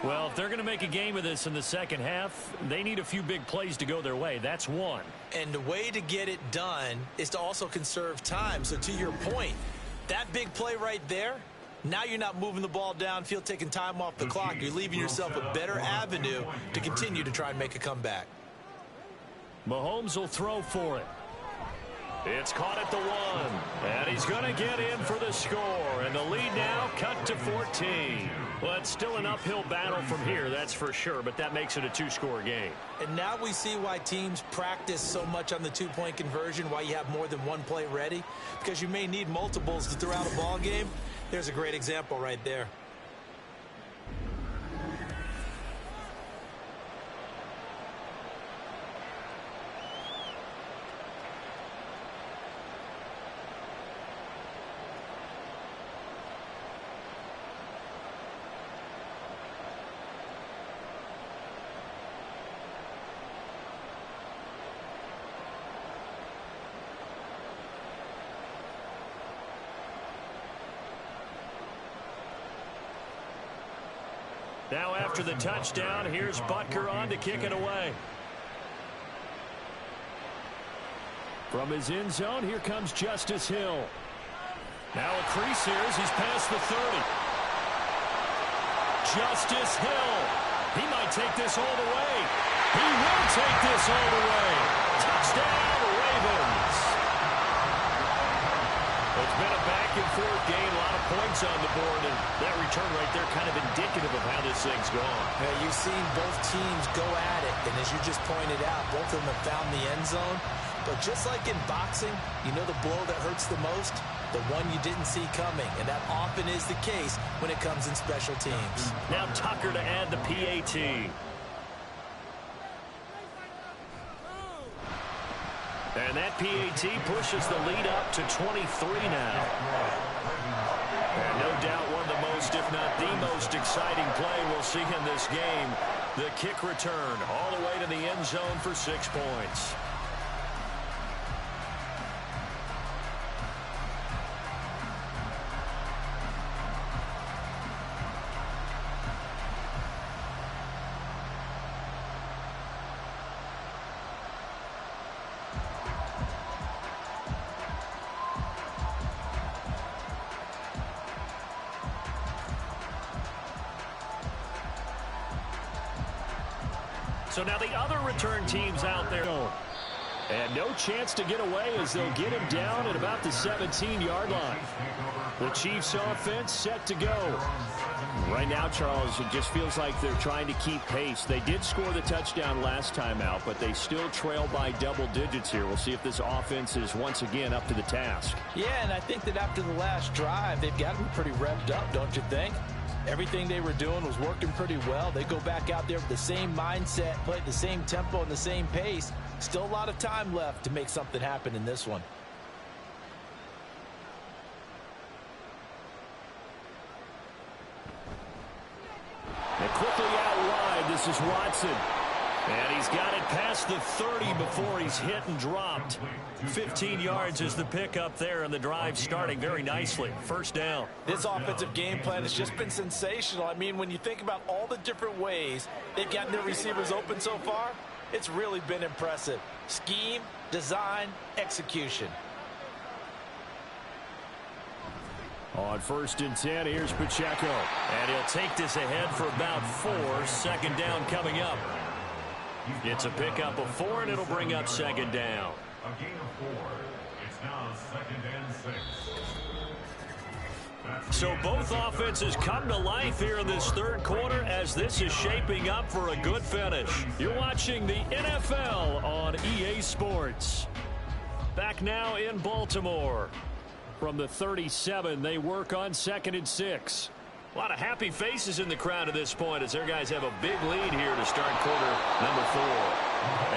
Well, if they're going to make a game of this in the second half, they need a few big plays to go their way. That's one. And the way to get it done is to also conserve time. So to your point, that big play right there, now you're not moving the ball downfield, taking time off the clock. You're leaving yourself a better avenue to continue to try and make a comeback. Mahomes will throw for it. It's caught at the 1. And he's going to get in for the score. And the lead now cut to 14. Well, it's still an uphill battle from here, that's for sure. But that makes it a 2-score game. And now we see why teams practice so much on the 2-point conversion, why you have more than one play ready. Because you may need multiples to throw out a ball game. There's a great example right there. Now after the touchdown, here's Butker on to kick it away. From his end zone, here comes Justice Hill. Now a crease here as he's past the 30. Justice Hill. He might take this all the way. He will take this all the way. Touchdown, Ravens. It's been a back-and-forth game, a lot of points on the board, and that return right there kind of indicative of how this thing's gone. Yeah, you've seen both teams go at it, and as you just pointed out, both of them have found the end zone. But just like in boxing, you know the blow that hurts the most? The one you didn't see coming, and that often is the case when it comes in special teams. Now Tucker to add the PAT. And that PAT pushes the lead up to 23 now. And no doubt one of the most, if not the most exciting play we'll see in this game. The kick return all the way to the end zone for 6 points. So now the other return teams out there. And no chance to get away as they'll get him down at about the 17-yard line. The Chiefs offense set to go. Right now, Charles, it just feels like they're trying to keep pace. They did score the touchdown last time out, but they still trail by double digits here. We'll see if this offense is once again up to the task. Yeah, and I think that after the last drive, they've got to be pretty revved up, don't you think? Everything they were doing was working pretty well. They go back out there with the same mindset, play at the same tempo and the same pace. Still a lot of time left to make something happen in this one. And quickly out wide, this is Watson. And he's got it past the 30 before he's hit and dropped. 15 yards is the pickup there, and the drive starting very nicely. First down. This offensive game plan has just been sensational. I mean, when you think about all the different ways they've gotten their receivers open so far, it's really been impressive. Scheme, design, execution. On 1st and 10, here's Pacheco. And he'll take this ahead for about 4. Second down coming up. It's a pickup of 4, and it'll bring up second down. A gain of 4. It's now 2nd and 6. So both offenses come to life here in this third quarter as this is shaping up for a good finish. You're watching the NFL on EA Sports. Back now in Baltimore. From the 37, they work on 2nd and 6. A lot of happy faces in the crowd at this point as their guys have a big lead here to start quarter number 4.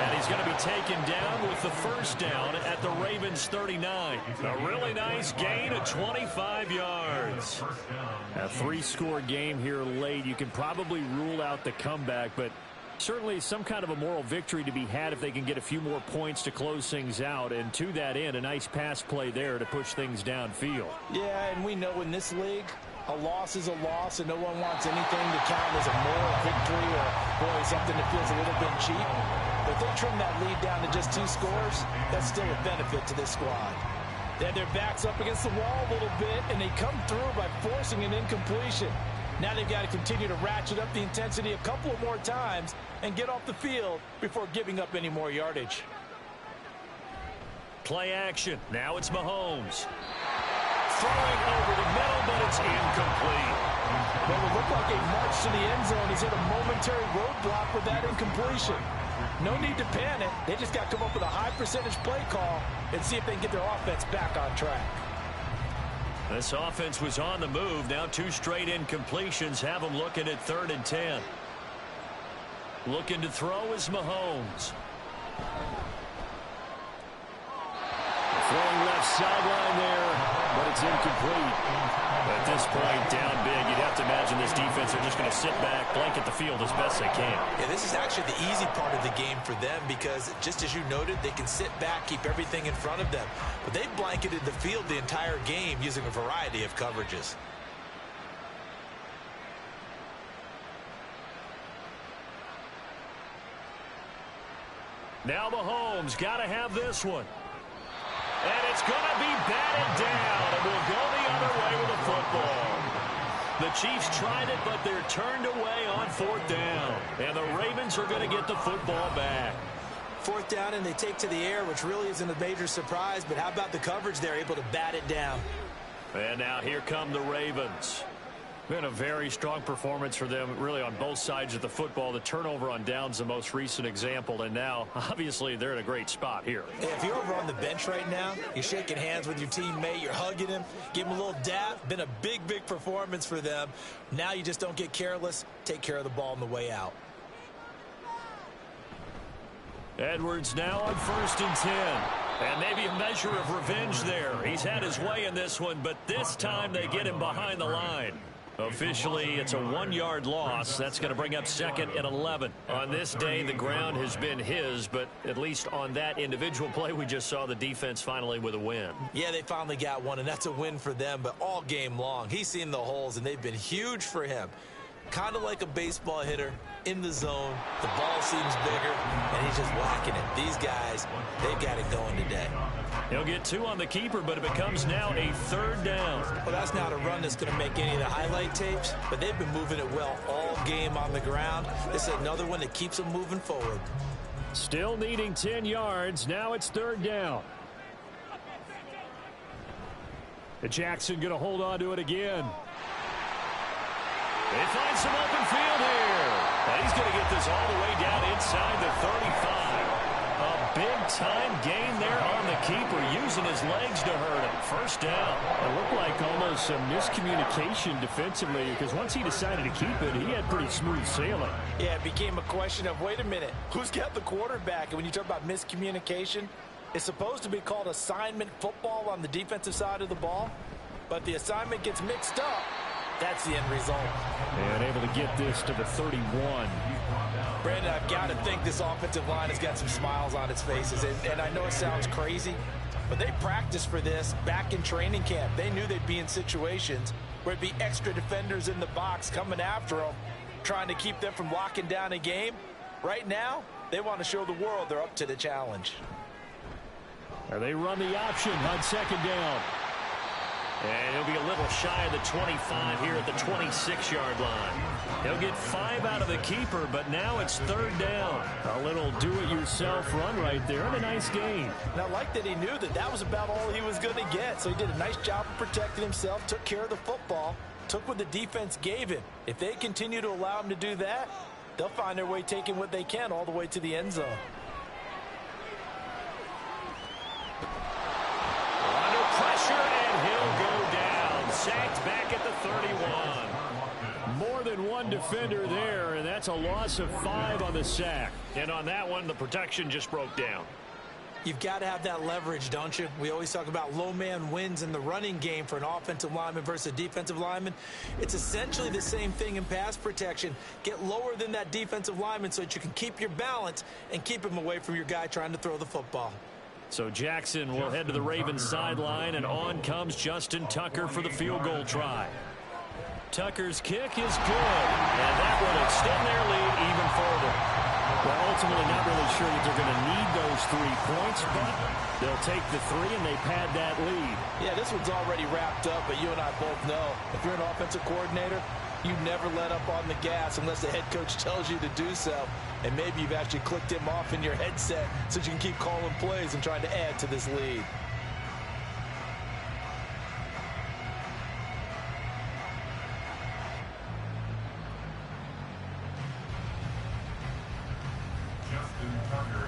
And he's going to be taken down with the first down at the Ravens 39. A really nice gain of 25 yards. A 3-score game here late. You can probably rule out the comeback, but certainly some kind of a moral victory to be had if they can get a few more points to close things out. And to that end, a nice pass play there to push things downfield. Yeah, and we know in this league, a loss is a loss, and no one wants anything to count as a moral victory or, boy, something that feels a little bit cheap. But if they trim that lead down to just 2 scores, that's still a benefit to this squad. They had their backs up against the wall a little bit, and they come through by forcing an incompletion. Now they've got to continue to ratchet up the intensity a couple of more times and get off the field before giving up any more yardage. Play action. Now it's Mahomes. Throwing over the middle, but it's incomplete. Well, it looked like a march to the end zone. He's hit a momentary roadblock with that incompletion. No need to panic. They just got to come up with a high percentage play call and see if they can get their offense back on track. This offense was on the move. Now 2 straight incompletions have them looking at 3rd and 10. Looking to throw is Mahomes. Throwing left sideline there, but it's incomplete. At this point, down big, you'd have to imagine this defense are just going to sit back, blanket the field as best they can. Yeah, this is actually the easy part of the game for them because, just as you noted, they can sit back, keep everything in front of them. But they blanketed the field the entire game using a variety of coverages. Now Mahomes got to have this one. And it's going to be batted down, and we'll go the other way with the football. The Chiefs tried it, but they're turned away on 4th down. And the Ravens are going to get the football back. 4th down, and they take to the air, which really isn't a major surprise. But how about the coverage there, able to bat it down? And now here come the Ravens. Been a very strong performance for them, really, on both sides of the football. The turnover on downs, the most recent example, and now, obviously, they're in a great spot here. If you're over on the bench right now, you're shaking hands with your teammate, you're hugging him, give him a little dap. Been a big, big performance for them. Now you just don't get careless. Take care of the ball on the way out. Edwards now on 1st and 10. And maybe a measure of revenge there. He's had his way in this one, but this time they get him behind the line. Officially, it's a 1-yard loss. That's going to bring up 2nd and 11. On this day, the ground has been his, but at least on that individual play, we just saw the defense finally with a win. Yeah, they finally got one, and that's a win for them, but all game long, he's seen the holes, and they've been huge for him. Kind of like a baseball hitter in the zone. The ball seems bigger, and he's just whacking it. These guys, they've got it going today. He'll get 2 on the keeper, but it becomes now a 3rd down. Well, that's not a run that's going to make any of the highlight tapes, but they've been moving it well all game on the ground. This is another one that keeps them moving forward. Still needing 10 yards. Now it's 3rd down. Jackson going to hold on to it again. They find some open field here. And he's going to get this all the way down inside the 35. A big-time gain there on the keeper, using his legs to hurt him. 1st down. It looked like almost some miscommunication defensively because once he decided to keep it, he had pretty smooth sailing. Yeah, it became a question of, wait a minute, who's got the quarterback? And when you talk about miscommunication, it's supposed to be called assignment football on the defensive side of the ball, but the assignment gets mixed up. That's the end result. And able to get this to the 31. Brandon, I've got to think this offensive line has got some smiles on its faces. And I know it sounds crazy, but they practiced for this back in training camp. They knew they'd be in situations where it'd be extra defenders in the box coming after them, trying to keep them from locking down a game. Right now, they want to show the world they're up to the challenge. They run the option on 2nd down. And he'll be a little shy of the 25 here at the 26-yard line. He'll get 5 out of the keeper, but now it's 3rd down. A little do-it-yourself run right there, and a nice gain. And I like that he knew that that was about all he was going to get. So he did a nice job of protecting himself, took care of the football, took what the defense gave him. If they continue to allow him to do that, they'll find their way taking what they can all the way to the end zone. Under pressure, and he'll go down. Sacked back at the 31. More than one defender there, and that's a loss of 5 on the sack. And on that one, the protection just broke down. You've got to have that leverage, don't you? We always talk about low man wins in the running game for an offensive lineman versus a defensive lineman. It's essentially the same thing in pass protection. Get lower than that defensive lineman so that you can keep your balance and keep him away from your guy trying to throw the football. So Jackson will head to the Ravens sideline, and on comes Justin Tucker for the field goal try. Tucker's kick is good, and that will extend their lead even further. Well, ultimately not really sure that they're going to need those 3 points, but they'll take the 3 and they pad that lead. Yeah, this one's already wrapped up, but you and I both know if you're an offensive coordinator, You never let up on the gas unless the head coach tells you to do so. And maybe you've actually clicked him off in your headset so you can keep calling plays and trying to add to this lead.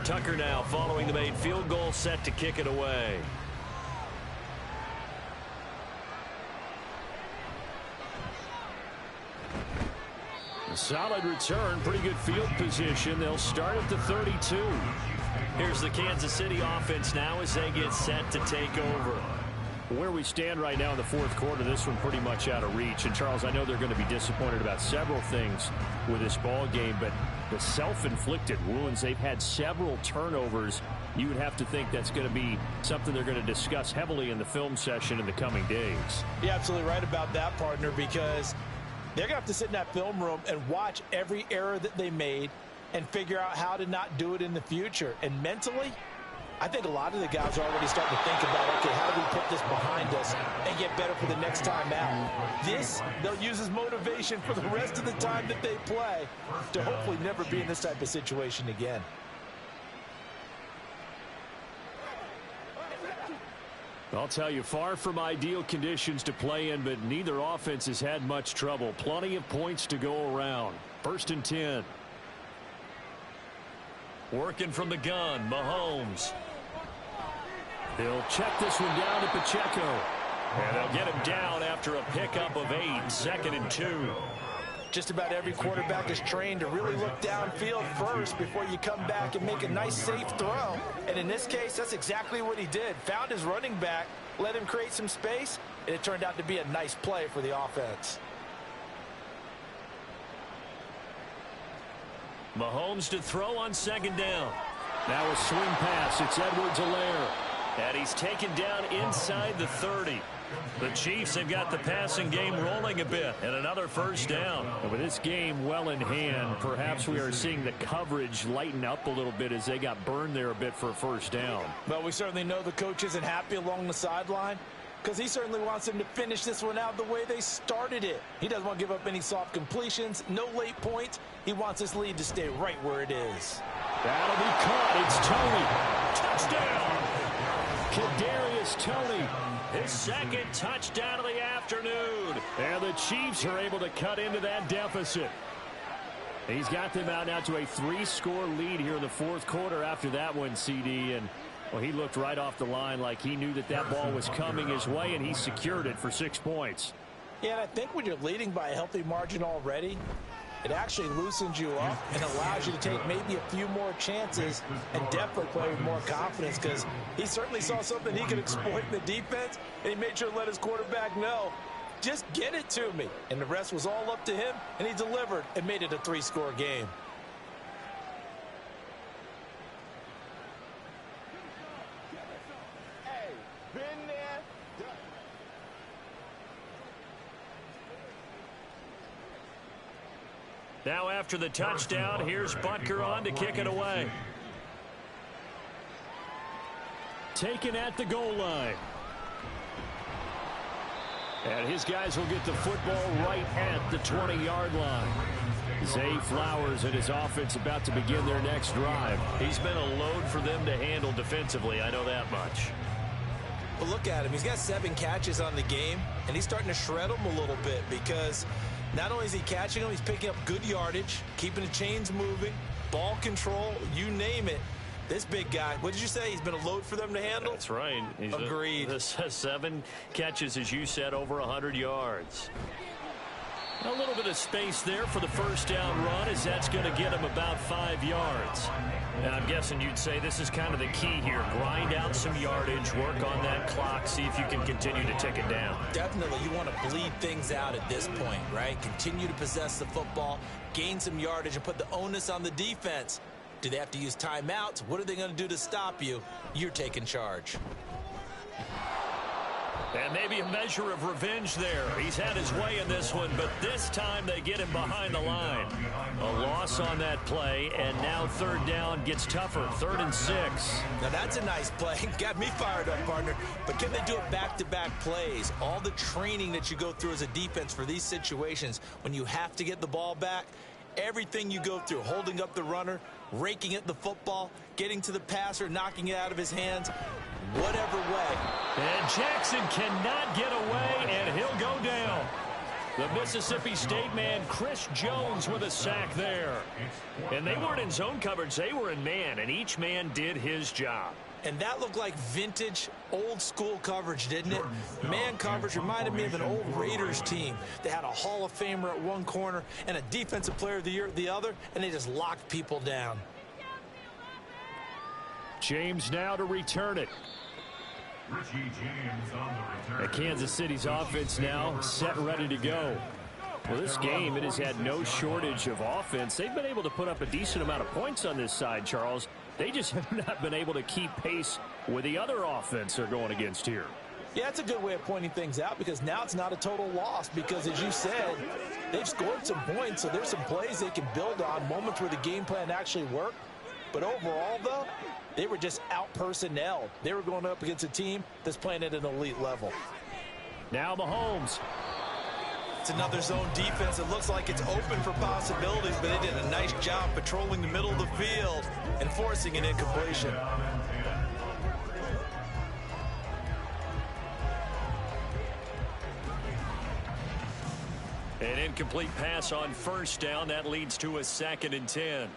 Tucker now following the made field goal, set to kick it away. A solid return, pretty good field position. They'll start at the 32. Here's the Kansas City offense now as they get set to take over. Where we stand right now in the fourth quarter, this one pretty much out of reach. And, Charles, I know they're going to be disappointed about several things with this ball game, but the self-inflicted wounds, they've had several turnovers. You would have to think that's going to be something they're going to discuss heavily in the film session in the coming days. You're absolutely right about that, partner, because they're going to have to sit in that film room and watch every error that they made and figure out how to not do it in the future. And mentally, I think a lot of the guys are already starting to think about, okay, how do we put this behind us and get better for the next time out? This, they'll use as motivation for the rest of the time that they play to hopefully never be in this type of situation again. I'll tell you, far from ideal conditions to play in, but neither offense has had much trouble. Plenty of points to go around. 1st and 10. Working from the gun, Mahomes. They'll check this one down to Pacheco. And they'll get him down after a pickup of 8, 2nd and 2. Just about every quarterback is trained to really look downfield first before you come back and make a nice, safe throw. And in this case, that's exactly what he did. Found his running back, let him create some space, and it turned out to be a nice play for the offense. Mahomes to throw on 2nd down. Now a swing pass. It's Edwards-Helaire. And he's taken down inside the 30. The Chiefs have got the passing game rolling a bit, and another 1st down. And with this game well in hand, perhaps we are seeing the coverage lighten up a little bit as they got burned there a bit for a 1st down. Well, we certainly know the coach isn't happy along the sideline because he certainly wants them to finish this one out the way they started it. He doesn't want to give up any soft completions, no late points. He wants this lead to stay right where it is. That'll be caught. It's Tony. Touchdown. Kadarius Toney. His 2nd touchdown of the afternoon. And the Chiefs are able to cut into that deficit. He's got them out now to a 3-score lead here in the fourth quarter after that one, CD. And, well, he looked right off the line like he knew that that ball was coming his way, and he secured it for 6 points. Yeah, and I think when you're leading by a healthy margin already, it actually loosens you up and allows you to take maybe a few more chances and definitely play with more confidence because he certainly saw something he could exploit in the defense, and he made sure to let his quarterback know, just get it to me. And the rest was all up to him, and he delivered and made it a 3-score game. Now after the touchdown, here's Butker on to kick it away. Taken at the goal line. And his guys will get the football right at the 20-yard line. Zay Flowers and his offense about to begin their next drive. He's been a load for them to handle defensively, I know that much. Well, look at him. He's got 7 catches on the game, and he's starting to shred them a little bit because not only is he catching them, he's picking up good yardage, keeping the chains moving, ball control, you name it. This big guy, what did you say? He's been a load for them to handle? That's right. Agreed. 7 catches, as you said, over 100 yards. A little bit of space there for the 1st down run, as that's going to get him about 5 yards. And I'm guessing you'd say this is kind of the key here. Grind out some yardage, work on that clock, see if you can continue to tick it down. Definitely. You want to bleed things out at this point, right? Continue to possess the football, gain some yardage, and put the onus on the defense. Do they have to use timeouts? What are they going to do to stop you? You're taking charge. And maybe a measure of revenge there. He's had his way in this one, but this time they get him behind the line. A loss on that play, and now third down gets tougher. 3rd and 6. Now that's a nice play. Got me fired up, partner. But can they do it back-to-back plays? All the training that you go through as a defense for these situations, when you have to get the ball back, everything you go through, holding up the runner, raking at the football, getting to the passer, knocking it out of his hands, whatever way. And Jackson cannot get away, and he'll go down. The Mississippi State man, Chris Jones, with a sack there. And they weren't in zone coverage. They were in man, and each man did his job. And that looked like vintage, old-school coverage, didn't it? Man coverage reminded me of an old Raiders team. They had a Hall of Famer at one corner and a Defensive Player of the Year at the other, and they just locked people down. James now to return it. Richie James on the return. Kansas City's offense now set and ready to go. Well, this game, it has had no shortage of offense. They've been able to put up a decent amount of points on this side, Charles. They just have not been able to keep pace with the other offense they're going against here. Yeah, it's a good way of pointing things out because now it's not a total loss because, as you said, they've scored some points, so there's some plays they can build on, moments where the game plan actually worked. But overall, though, they were just out-personnelled. They were going up against a team that's playing at an elite level. Now Mahomes. It's another zone defense. It looks like it's open for possibilities, but they did a nice job patrolling the middle of the field and forcing an incompletion. An incomplete pass on first down. That leads to a 2nd and 10.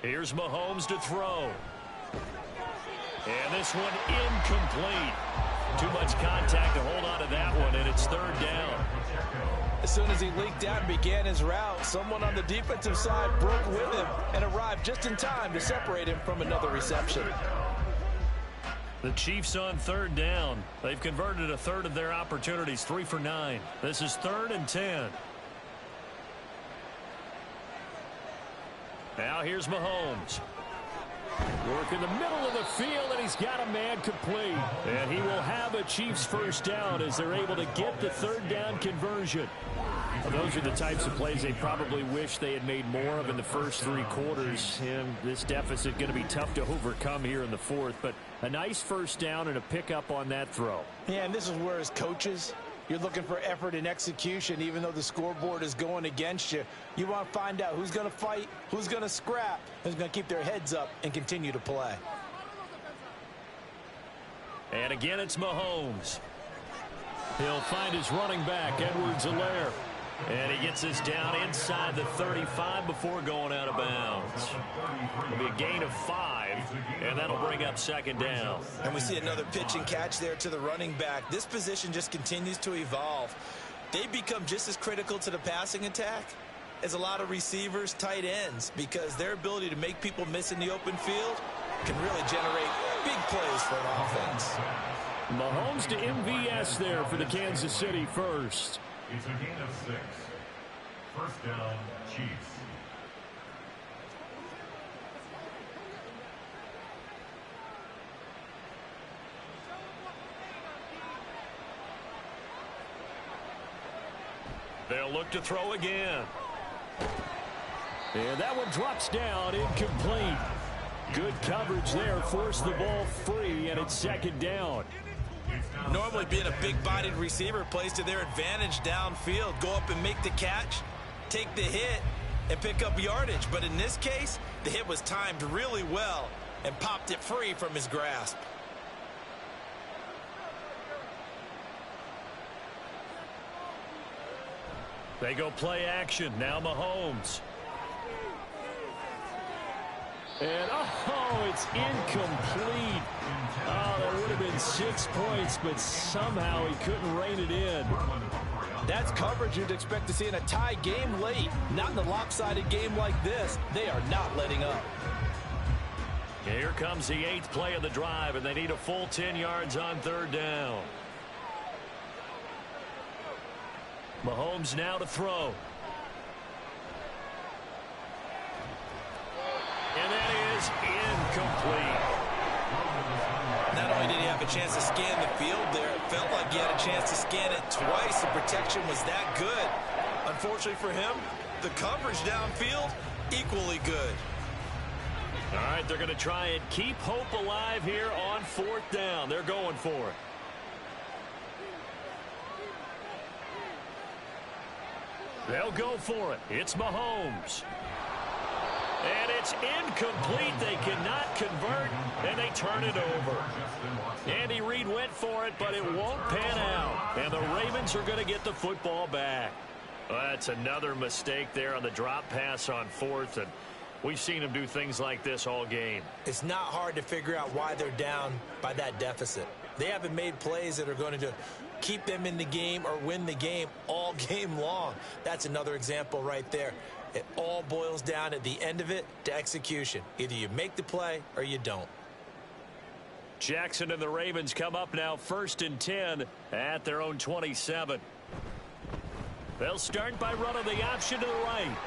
Here's Mahomes to throw. And this one incomplete. Too much contact to hold on to that one, and it's 3rd down. As soon as he leaked out and began his route, someone on the defensive side broke with him and arrived just in time to separate him from another reception. The Chiefs on 3rd down. They've converted a third of their opportunities, 3 for 9. This is 3rd and 10. Now here's Mahomes. Work in the middle of the field, and he's got a man complete. And he will have a Chiefs first down as they're able to get the 3rd down conversion. Well, those are the types of plays they probably wish they had made more of in the first 3 quarters. And this deficit going to be tough to overcome here in the 4th. But a nice first down and a pickup on that throw. Yeah, and this is where, as coaches, you're looking for effort and execution, even though the scoreboard is going against you. You want to find out who's going to fight, who's going to scrap, who's going to keep their heads up and continue to play. And again, it's Mahomes. He'll find his running back, Edwards-Helaire. And he gets this down inside the 35 before going out of bounds. It'll be a gain of 5, and that'll bring up 2nd down. And we see another pitch and catch there to the running back. This position just continues to evolve. They become just as critical to the passing attack as a lot of receivers, tight ends, because their ability to make people miss in the open field can really generate big plays for an offense. Mahomes to MVS there for the Kansas City first. It's a gain of 6. First down, Chiefs. They'll look to throw again. And that one drops down, incomplete. Good coverage there, forced the ball free, and it's 2nd down. Normally being a big-bodied receiver plays to their advantage downfield. Go up and make the catch, take the hit, and pick up yardage. But in this case, the hit was timed really well and popped it free from his grasp. They go play action. Now Mahomes. And, oh, it's incomplete. Oh, that would have been 6 points, but somehow he couldn't rein it in. That's coverage you'd expect to see in a tie game late. Not in a lopsided game like this. They are not letting up. Here comes the 8th play of the drive, and they need a full 10 yards on 3rd down. Mahomes now to throw. And that is incomplete. Not only did he have a chance to scan the field there, it felt like he had a chance to scan it twice. The protection was that good. Unfortunately for him, the coverage downfield, equally good. All right, they're going to try and keep hope alive here on 4th down. They're going for it. They'll go for it. It's Mahomes. And it's incomplete. They cannot convert, and they turn it over. Andy Reid went for it, but it won't pan out. And the Ravens are going to get the football back. Well, that's another mistake there on the drop pass on 4th, and we've seen him do things like this all game. It's not hard to figure out why they're down by that deficit. They haven't made plays that are going to keep them in the game or win the game all game long. That's another example right there. It all boils down at the end of it to execution. Either you make the play or you don't. Jackson and the Ravens come up now 1st and 10 at their own 27. They'll start by running the option to the right.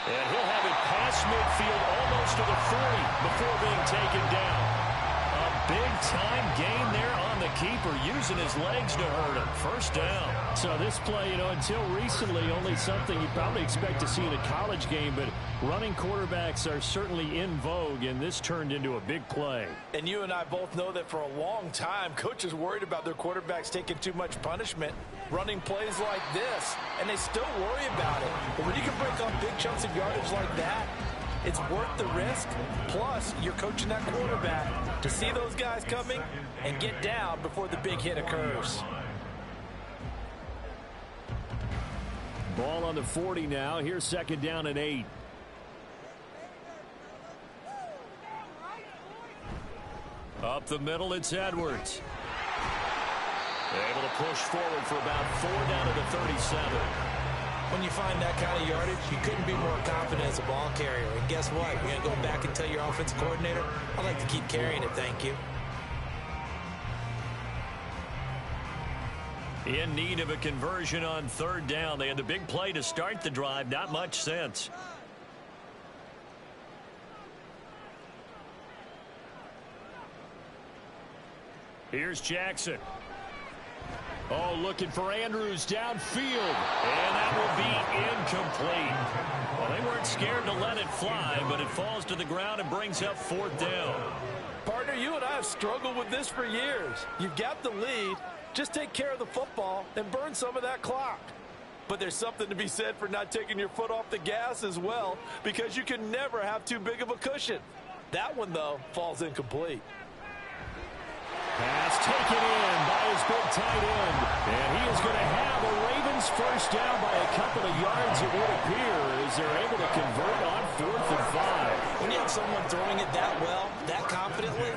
And he'll have it past midfield almost to the 40 before being taken down. A big-time gain there on the keeper, using his legs to hurt him. 1st down. So this play, until recently, only something you'd probably expect to see in a college game, but running quarterbacks are certainly in vogue, and this turned into a big play. And you and I both know that for a long time, coaches worried about their quarterbacks taking too much punishment, running plays like this, and they still worry about it. But when you can break up big chunks of yardage like that, it's worth the risk. Plus, you're coaching that quarterback to see those guys coming and get down before the big hit occurs. Ball on the 40 now. Here's 2nd down and 8. Up the middle, it's Edwards. Able to push forward for about 4 down to the 37. When you find that kind of yardage, you couldn't be more confident as a ball carrier. And guess what? You're going to go back and tell your offensive coordinator, I'd like to keep carrying it, thank you. In need of a conversion on 3rd down. They had the big play to start the drive. Not much sense. Here's Jackson. Oh, looking for Andrews downfield. And that will be incomplete. Well, they weren't scared to let it fly, but it falls to the ground and brings up 4th down. Partner, you and I have struggled with this for years. You've got the lead. Just take care of the football and burn some of that clock. But there's something to be said for not taking your foot off the gas as well, because you can never have too big of a cushion. That one, though, falls incomplete. Pass taken in by his big tight end. And he is going to have a Ravens 1st down by a couple of yards, it would appear, as they're able to convert on 4th and 5. When you have someone throwing it that well, that confidently,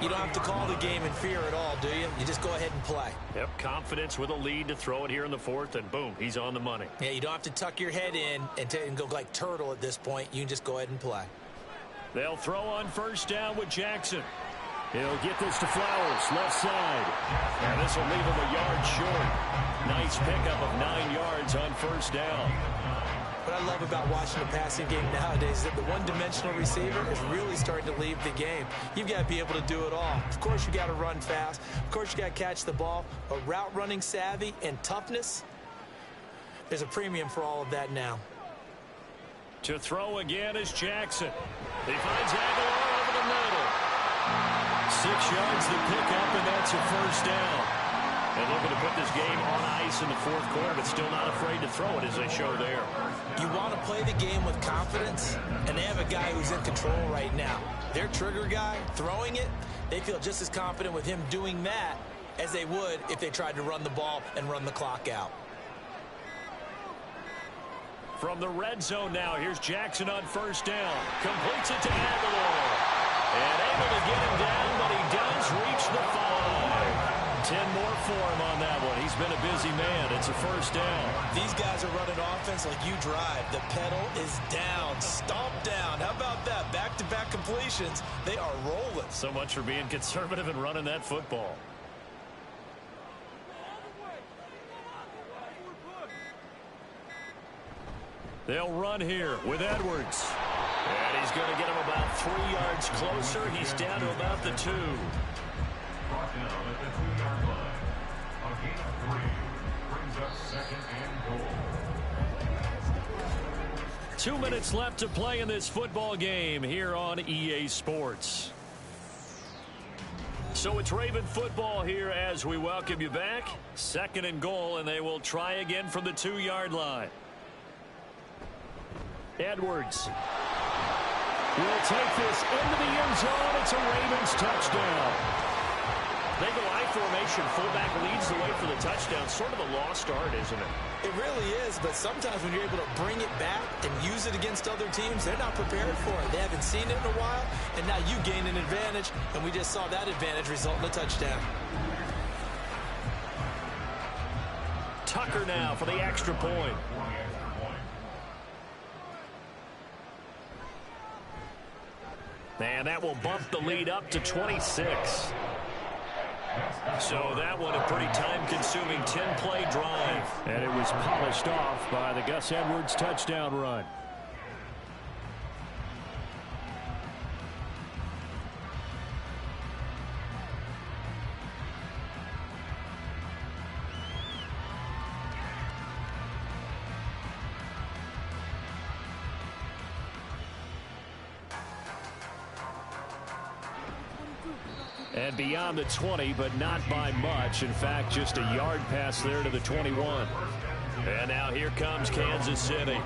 you don't have to call the game in fear at all, do you? You just go ahead and play. Yep, confidence with a lead to throw it here in the 4th, and boom, he's on the money. Yeah, you don't have to tuck your head in and go like turtle at this point. You can just go ahead and play. They'll throw on 1st down with Jackson. He'll get this to Flowers, left side. And this will leave him a yard short. Nice pickup of 9 yards on 1st down. What I love about watching the passing game nowadays is that the one-dimensional receiver is really starting to leave the game. You've got to be able to do it all. Of course, you got to run fast. Of course, you got to catch the ball. But route running savvy and toughness, there's a premium for all of that now. To throw again is Jackson. He finds Aguilar over the middle. 6 yards to pick up, and that's a 1st down. And looking to put this game on ice in the 4th quarter, but still not afraid to throw it, as they show there. You want to play the game with confidence, and they have a guy who's in control right now. Their trigger guy, throwing it, they feel just as confident with him doing that as they would if they tried to run the ball and run the clock out. From the red zone now, here's Jackson on 1st down. Completes it to Aguilar. And able to get him down, but he does reach the 5. 10 more for him on that one. He's been a busy man. It's a 1st down. These guys are running offense like you drive. The pedal is down. Stomp down. How about that? Back-to-back completions. They are rolling. So much for being conservative and running that football. They'll run here with Edwards. And he's going to get him about 3 yards closer. He's down to about the 2. Brought down at the 2-yard line. A gain of 3 brings up 2nd and goal. 2 minutes left to play in this football game here on EA Sports. So it's Raven football here as we welcome you back. 2nd and goal, and they will try again from the 2-yard line. Edwards will take this into the end zone. It's a Ravens touchdown. They go I formation. Fullback leads the way for the touchdown. Sort of a lost art, isn't it? It really is, but sometimes when you're able to bring it back and use it against other teams, they're not prepared for it. They haven't seen it in a while, and now you gain an advantage, and we just saw that advantage result in a touchdown. Tucker now for the extra point. And that will bump the lead up to 26. So that one a pretty time-consuming 10-play drive. And it was polished off by the Gus Edwards touchdown run. And beyond the 20, but not by much. In fact, just a yard pass there to the 21. And now here comes Kansas City.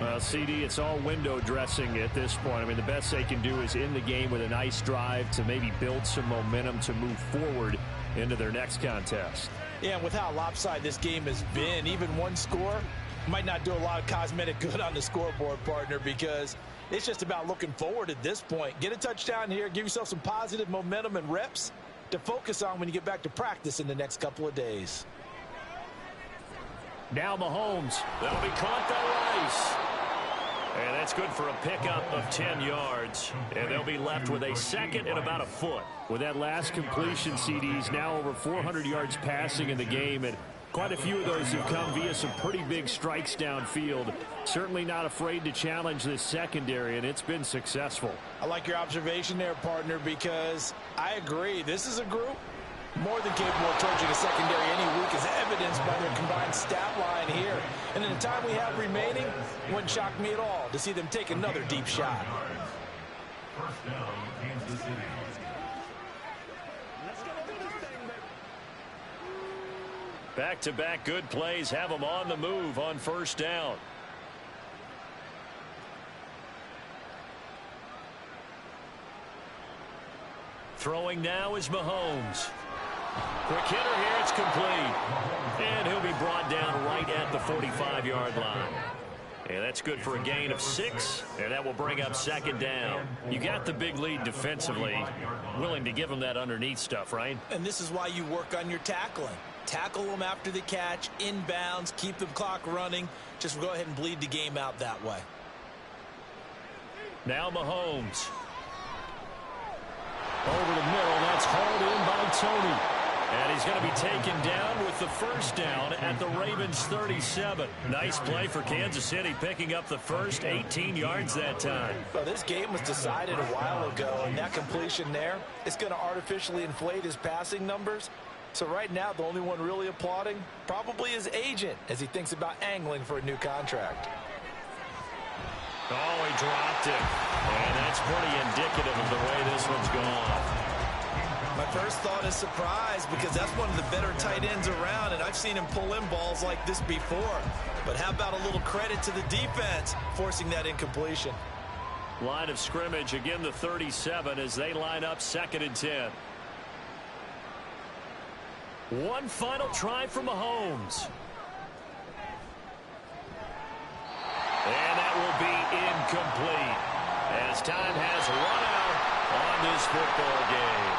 Well, CD, it's all window dressing at this point. I mean, the best they can do is in the game with a nice drive to maybe build some momentum to move forward into their next contest. Yeah, and with how lopsided this game has been, even one score might not do a lot of cosmetic good on the scoreboard, partner, because it's just about looking forward at this point. Get a touchdown here, give yourself some positive momentum and reps to focus on when you get back to practice in the next couple of days. Now Mahomes. That'll be caught by Rice. And that's good for a pickup of 10 yards. And they'll be left with a second and about a foot. With that last completion, CD's now over 400 yards passing in the game, and quite a few of those have come via some pretty big strikes downfield. Certainly not afraid to challenge this secondary, and it's been successful. I like your observation there, partner, because I agree. This is a group more than capable of torching a secondary any week, as evidenced by their combined stat line here. And in the time we have remaining, it wouldn't shock me at all to see them take another deep shot. First down, Kansas City. Back-to-back good plays have them on the move on first down. Throwing now is Mahomes. Quick hitter here, it's complete. And he'll be brought down right at the 45-yard line. And that's good for a gain of 6, and that will bring up second down. You got the big lead defensively, willing to give them that underneath stuff, right? And this is why you work on your tackling. Tackle them after the catch, inbounds, keep the clock running. Just go ahead and bleed the game out that way. Now Mahomes. Over the middle, that's hauled in by Tony. And he's going to be taken down with the first down at the Ravens 37. Nice play for Kansas City, picking up the first 18 yards that time. Well, this game was decided a while ago, and that completion there is going to artificially inflate his passing numbers. So right now, the only one really applauding probably his agent as he thinks about angling for a new contract. Oh, he dropped it. And that's pretty indicative of the way this one's gone. My first thought is surprise, because that's one of the better tight ends around, and I've seen him pull in balls like this before. But how about a little credit to the defense forcing that incompletion? Line of scrimmage, again the 37 as they line up 2nd and 10. One final try for Mahomes. And that will be incomplete as time has run out on this football game.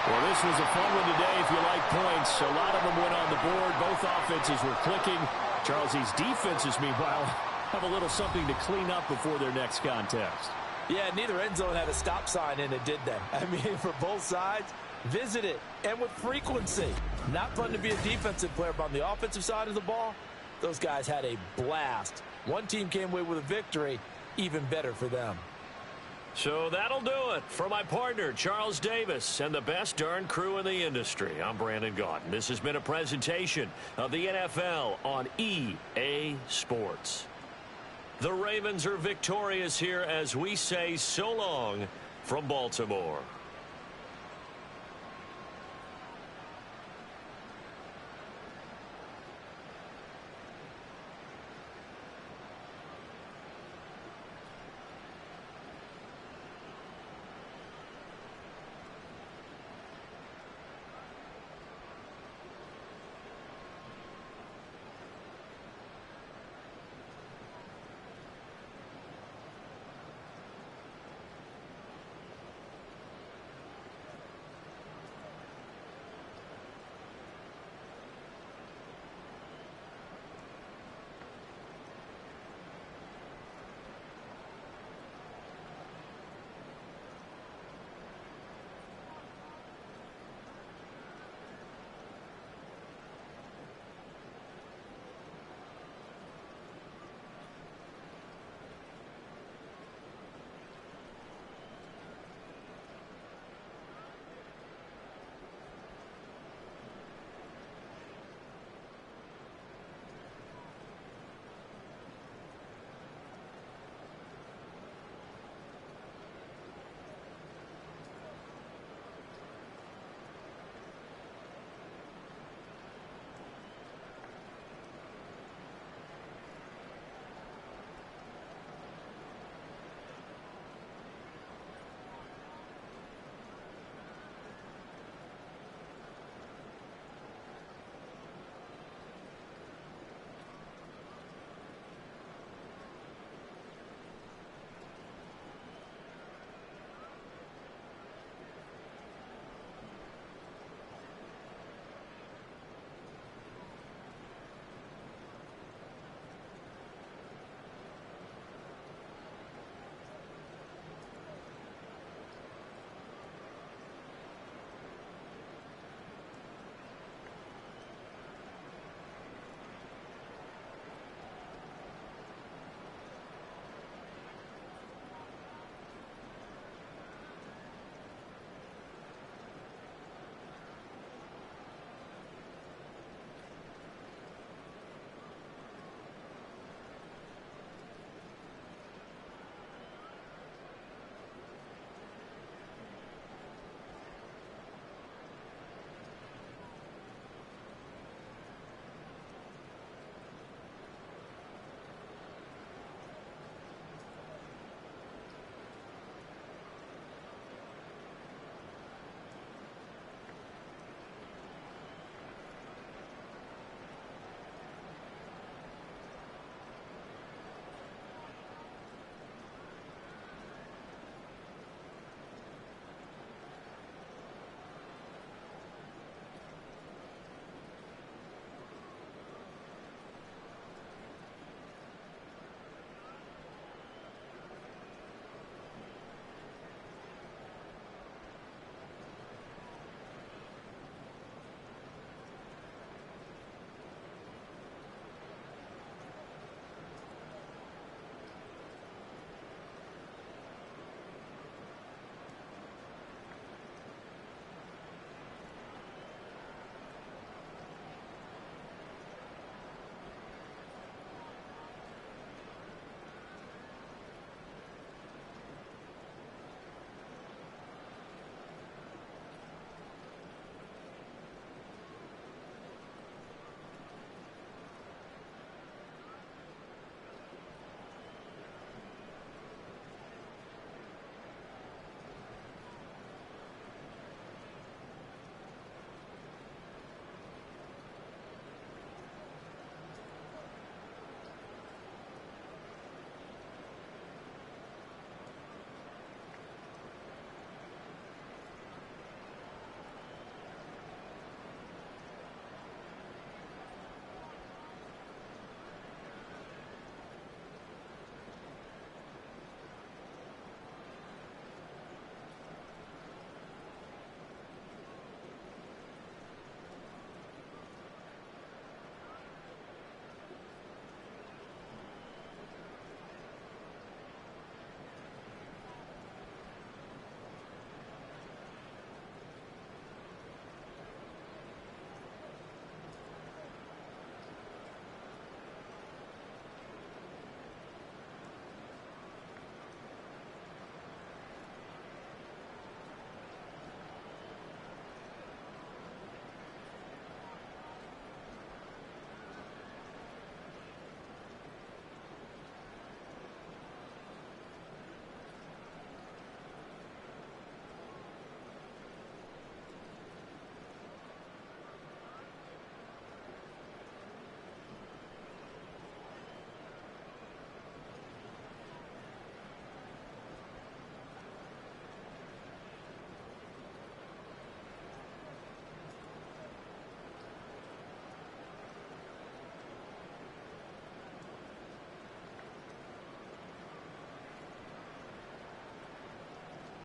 Well, this was a fun one today if you like points. A lot of them went on the board. Both offenses were clicking. Charles, these defenses, meanwhile, have a little something to clean up before their next contest. Yeah, neither end zone had a stop sign in it, did they? I mean, for both sides, visit it, and with frequency. Not fun to be a defensive player, but on the offensive side of the ball, Those guys had a blast. One team came away with a victory, even better for them. So that'll do it for my partner, Charles Davis, and the best darn crew in the industry. I'm Brandon Gaudin. This has been a presentation of the NFL on EA Sports. The Ravens are victorious here as we say so long from Baltimore.